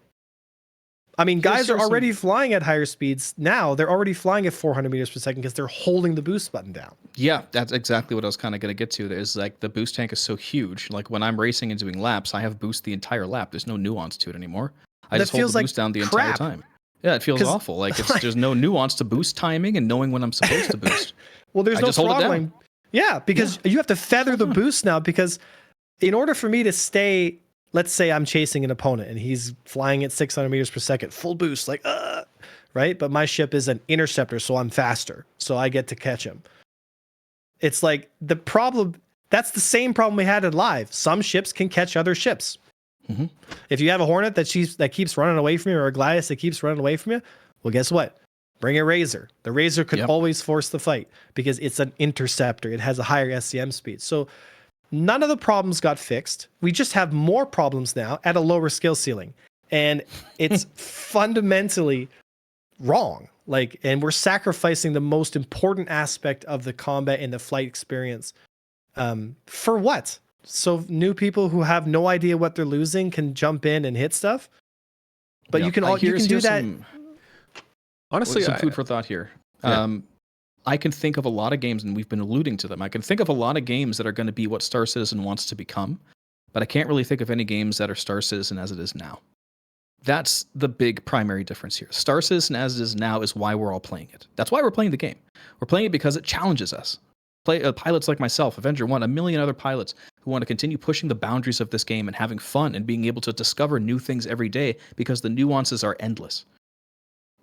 I mean, guys are already flying at higher speeds now. They're already flying at 400 meters per second because they're holding the boost button down. Yeah, that's exactly what I was kind of going to get to. Is like the boost tank is so huge. Like when I'm racing and doing laps, I have boost the entire lap. There's no nuance to it anymore. I just hold the boost down the entire time. Yeah, it feels awful. Like there's no nuance to boost timing and knowing when I'm supposed to boost. Well, there's no throttling. Yeah, because you have to feather the boost now, because in order for me to stay, let's say I'm chasing an opponent and he's flying at 600 meters per second, full boost, like, right? But my ship is an interceptor, so I'm faster. So I get to catch him. It's like the problem, that's the same problem we had in live. Some ships can catch other ships. Mm-hmm. If you have a Hornet that keeps running away from you, or a Gladius that keeps running away from you, well, guess what? Bring a Razor. The Razor could always force the fight because it's an interceptor. It has a higher SCM speed. So none of the problems got fixed. We just have more problems now at a lower skill ceiling. And it's fundamentally wrong. Like, and we're sacrificing the most important aspect of the combat and the flight experience. For what? So new people who have no idea what they're losing can jump in and hit stuff. But you can do that. Honestly, some food for thought here. Yeah. I can think of a lot of games, and we've been alluding to them. I can think of a lot of games that are going to be what Star Citizen wants to become, but I can't really think of any games that are Star Citizen as it is now. That's the big primary difference here. Star Citizen as it is now is why we're all playing it. That's why we're playing the game. We're playing it because it challenges us. Pilots like myself, Avenger 1, a million other pilots who want to continue pushing the boundaries of this game and having fun and being able to discover new things every day because the nuances are endless.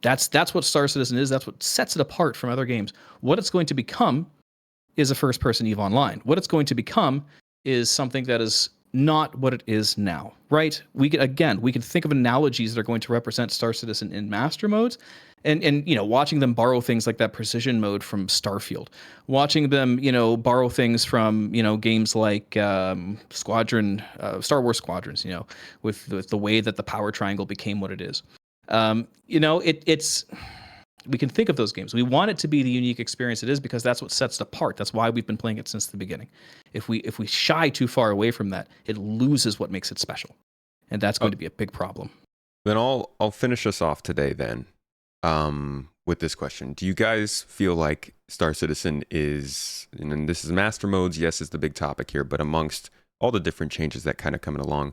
That's what Star Citizen is. That's what sets it apart from other games. What it's going to become is a first-person EVE Online. What it's going to become is something that is not what it is now, right? We can think of analogies that are going to represent Star Citizen in master modes, and watching them borrow things like that precision mode from Starfield, watching them borrow things from games like Squadron, Star Wars Squadrons, with the way that the power triangle became what it is. It's we can think of those games. We want it to be the unique experience it is because that's what sets it apart. That's why we've been playing it since the beginning. If we shy too far away from that, it loses what makes it special, and that's going to be a big problem. Then I'll finish us off today then with this question. Do you guys feel like Star Citizen is, and this is master modes, yes, is the big topic here, but amongst all the different changes that kind of coming along,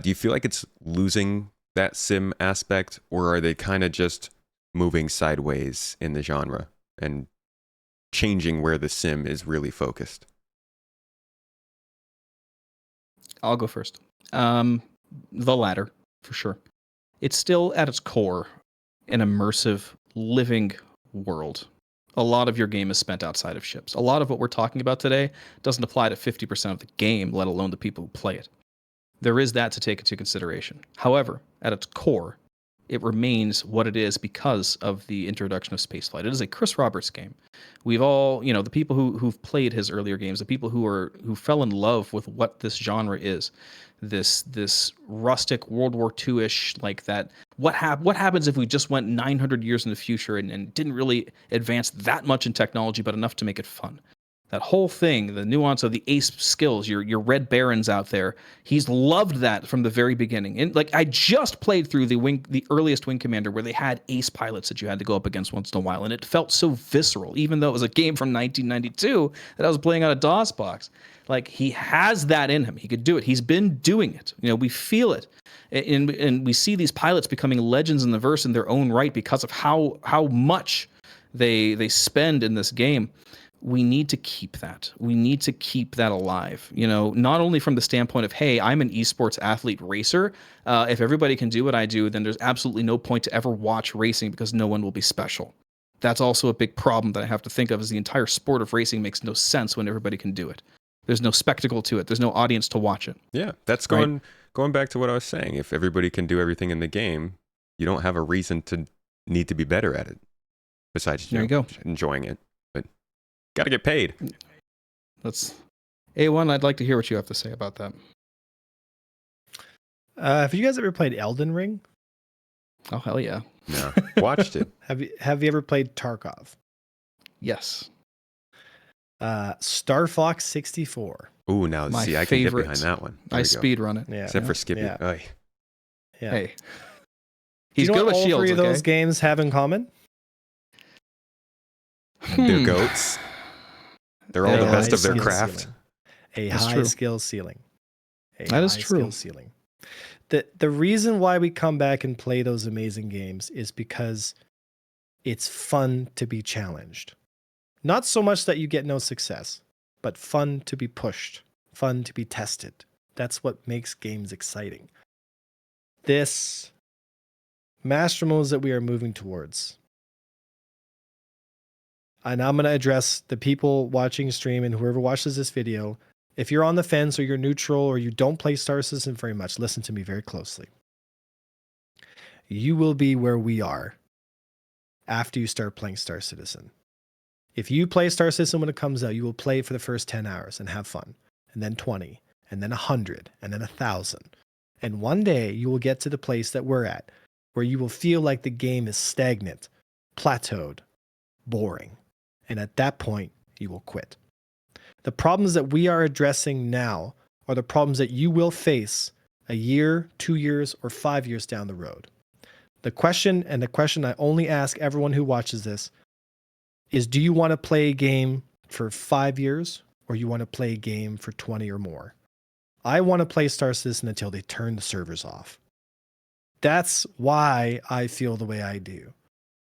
do you feel like it's losing that sim aspect, or are they kind of just moving sideways in the genre and changing where the sim is really focused? I'll go first. The latter, for sure. It's still at its core an immersive, living world. A lot of your game is spent outside of ships. A lot of what we're talking about today doesn't apply to 50% of the game, let alone the people who play it. There is that to take into consideration. However, at its core, it remains what it is because of the introduction of spaceflight. It is a Chris Roberts game. We've all, the people who've played his earlier games, the people who fell in love with what this genre is, this rustic World War II-ish, like that. What happens if we just went 900 years in the future and didn't really advance that much in technology, but enough to make it fun? That whole thing, the nuance of the ace skills, your red barons out there, he's loved that from the very beginning. And like, I just played through the earliest Wing Commander where they had ace pilots that you had to go up against once in a while, and it felt so visceral, even though it was a game from 1992 that I was playing on a DOS box. Like, he has that in him. He could do it. He's been doing it. You know, we feel it, and we see these pilots becoming legends in the verse in their own right because of how much they spend in this game. We need to keep that. We need to keep that alive. You know, not only from the standpoint of, hey, I'm an esports athlete racer. If everybody can do what I do, then there's absolutely no point to ever watch racing because no one will be special. That's also a big problem that I have to think of, is the entire sport of racing makes no sense when everybody can do it. There's no spectacle to it. There's no audience to watch it. Yeah, that's going back to what I was saying. If everybody can do everything in the game, you don't have a reason to need to be better at it. Besides, you know, enjoying it. Got to get paid. That's A1. I'd like to hear what you have to say about that. Have you guys ever played Elden Ring? Oh, hell yeah. No, watched it. Have you ever played Tarkov? Yes. Star Fox 64. Ooh, now My see, I can get behind that one. I speed run it. Yeah. Except for Skippy. Yeah. Oy. Yeah. Hey. He's good with all shields, three of those games have in common? They're goats. They're all the best of their craft. A high skill ceiling. That is true. Ceiling. The reason why we come back and play those amazing games is because it's fun to be challenged. Not so much that you get no success, but fun to be pushed, fun to be tested. That's what makes games exciting. This master modes that we are moving towards. And I'm going to address the people watching stream and whoever watches this video. If you're on the fence or you're neutral or you don't play Star Citizen very much, listen to me very closely. You will be where we are after you start playing Star Citizen. If you play Star Citizen when it comes out, you will play for the first 10 hours and have fun, and then 20, and then 100, and then 1,000. And one day you will get to the place that we're at, where you will feel like the game is stagnant, plateaued, boring. And at that point, you will quit. The problems that we are addressing now are the problems that you will face a year, 2 years, or 5 years down the road. The question I only ask everyone who watches this is, do you want to play a game for 5 years or you want to play a game for 20 or more? I want to play Star Citizen until they turn the servers off. That's why I feel the way I do.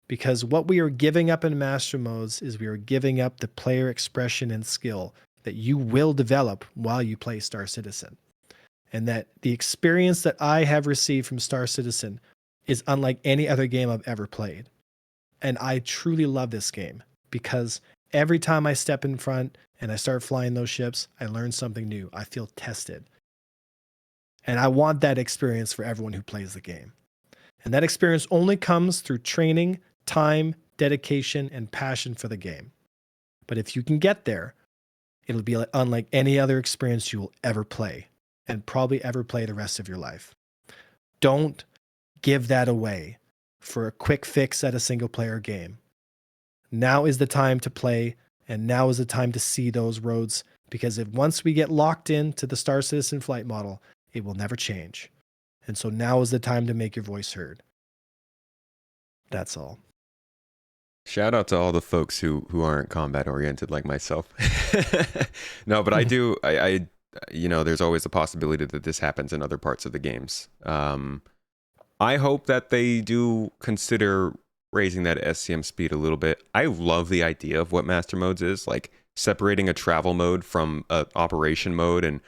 Because what we are giving up in master modes is we are giving up the player expression and skill that you will develop while you play Star Citizen. And that the experience that I have received from Star Citizen is unlike any other game I've ever played. And I truly love this game because every time I step in front and I start flying those ships, I learn something new. I feel tested. And I want that experience for everyone who plays the game. And that experience only comes through training, time, dedication, and passion for the game. But if you can get there, it'll be unlike any other experience you will ever play and probably ever play the rest of your life. Don't give that away for a quick fix at a single player game. Now is the time to play, and now is the time to see those roads, because if once we get locked into the Star Citizen flight model, it will never change. And so now is the time to make your voice heard. That's all. Shout out to all the folks who aren't combat oriented like myself. No, but I do. I you know, there's always a possibility that this happens in other parts of the games. I hope that they do consider raising that SCM speed a little bit. I love the idea of what master modes is, like separating a travel mode from a operation mode, and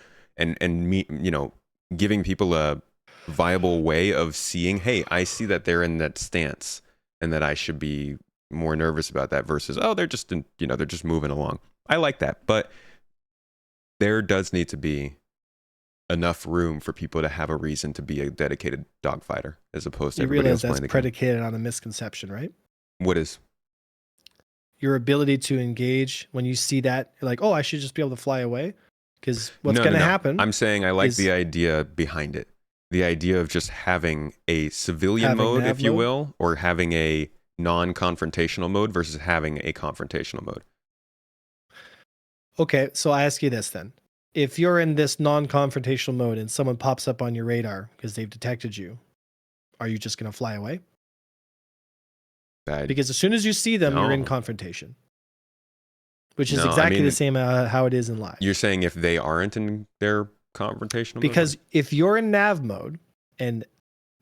you know, giving people a viable way of seeing, hey, I see that they're in that stance and that I should be more nervous about that versus, oh, they're just they're just moving along. I like that, but there does need to be enough room for people to have a reason to be a dedicated dogfighter as opposed to everybody else playing the game. You realize that's predicated on a misconception, right? What is? Your ability to engage when you see that, you're like, oh, I should just be able to fly away. Because what's going to happen? I'm saying I like the idea behind it. The idea of just having a civilian mode, if you will, or having a non-confrontational mode versus having a confrontational mode. Okay, so I ask you this then. If you're in this non-confrontational mode and someone pops up on your radar because they've detected you, are you just going to fly away? Because as soon as you see them, you're in No. confrontation. Which is No, I exactly mean, the same how it is in live. You're saying if they aren't in their confrontational mode? Because if you're in nav mode and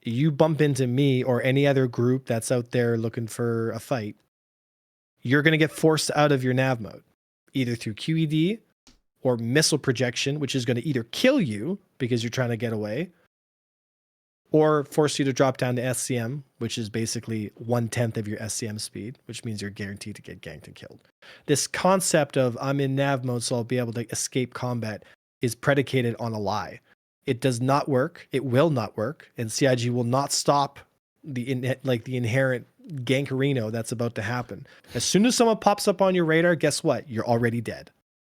you bump into me or any other group that's out there looking for a fight, you're going to get forced out of your nav mode, either through QED or missile projection, which is going to either kill you because you're trying to get away, or force you to drop down to SCM, which is basically 1/10 of your SCM speed, which means you're guaranteed to get ganked and killed. This concept of I'm in nav mode, so I'll be able to escape combat is predicated on a lie. It does not work. It will not work. And CIG will not stop the inherent gankerino that's about to happen. As soon as someone pops up on your radar, guess what? You're already dead.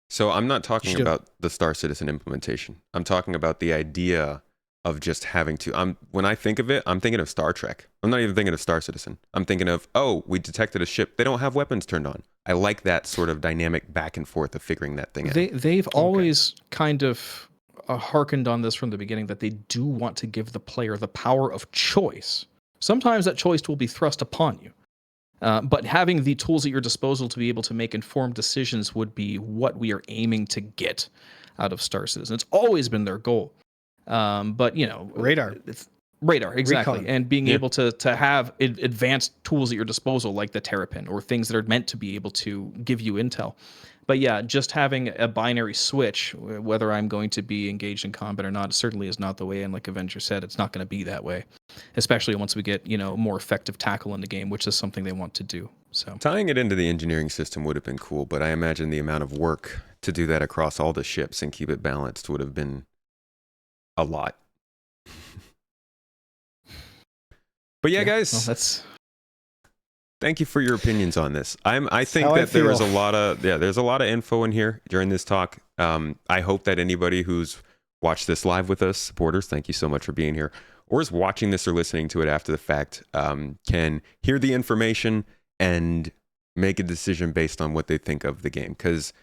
So I'm not talking about the Star Citizen implementation. I'm talking about the idea of just having to. When I think of it, I'm thinking of Star Trek. I'm not even thinking of Star Citizen. I'm thinking of, oh, we detected a ship. They don't have weapons turned on. I like that sort of dynamic back and forth of figuring that thing out. They've always kind of hearkened on this from the beginning, that they do want to give the player the power of choice. Sometimes that choice will be thrust upon you. But having the tools at your disposal to be able to make informed decisions would be what we are aiming to get out of Star Citizen. It's always been their goal. But, you know, radar, exactly. Recon. And being able to have advanced tools at your disposal, like the Terrapin, or things that are meant to be able to give you intel. But yeah, just having a binary switch, whether I'm going to be engaged in combat or not, certainly is not the way. And like Avenger said, it's not going to be that way, especially once we get, you know, more effective tackle in the game, which is something they want to do. So tying it into the engineering system would have been cool, but I imagine the amount of work to do that across all the ships and keep it balanced would have been a lot. But yeah, guys, well, thank you for your opinions on this. I think that there is there's a lot of info in here during this talk. I hope that anybody who's watched this live with us, supporters, thank you so much for being here, or is watching this or listening to it after the fact, can hear the information and make a decision based on what they think of the game. Because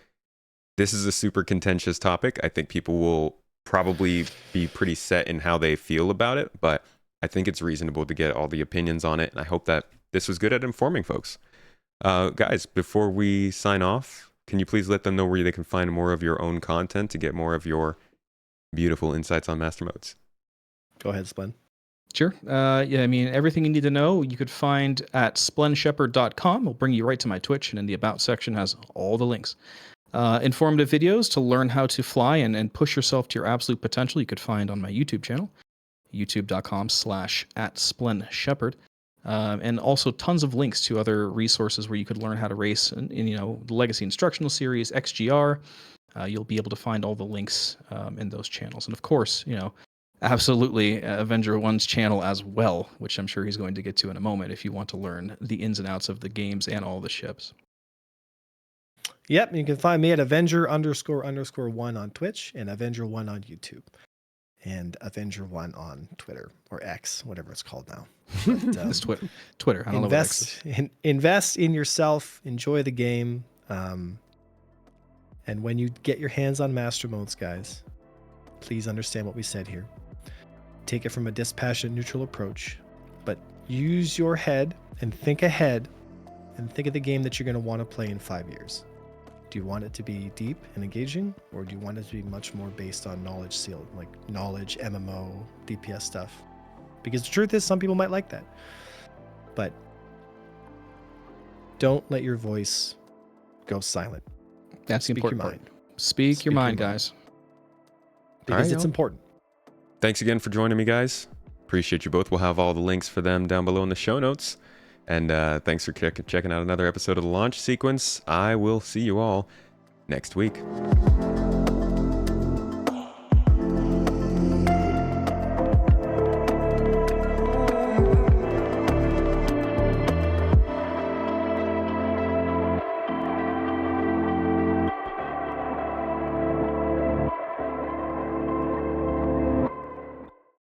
this is a super contentious topic. I think people will probably be pretty set in how they feel about it, but I think it's reasonable to get all the opinions on it, and I hope that this was good at informing folks. Guys, before we sign off, can you please let them know where they can find more of your own content to get more of your beautiful insights on Master Modes? Go ahead, Splen. Sure. Yeah, I mean, everything you need to know, you could find at splenshepherd.com. It'll bring you right to my Twitch, and in the About section has all the links. Informative videos to learn how to fly and push yourself to your absolute potential you could find on my YouTube channel, youtube.com/@splenshepherd. And also tons of links to other resources where you could learn how to race in you know, the Legacy Instructional Series, XGR. You'll be able to find all the links in those channels. And of course, you know, absolutely Avenger 1's channel as well, which I'm sure he's going to get to in a moment if you want to learn the ins and outs of the games and all the ships. Yep, you can find me at Avenger__1 on Twitch and Avenger1 on YouTube. And Avenger1 on Twitter or X, whatever it's called now. But, It's Twitter. I don't know what X is. Invest in yourself. Enjoy the game. And when you get your hands on Master Modes, guys, please understand what we said here. Take it from a dispassionate, neutral approach, but use your head and think ahead and think of the game that you're going to want to play in 5 years. Do you want it to be deep and engaging, or do you want it to be much more based on knowledge sealed, like knowledge, MMO, DPS stuff? Because the truth is, some people might like that. But don't let your voice go silent. That's the important part. Speak Speak your mind, guys. Because it's important. Thanks again for joining me, guys. Appreciate you both. We'll have all the links for them down below in the show notes. And thanks for checking out another episode of the Launch Sequence. I will see you all next week.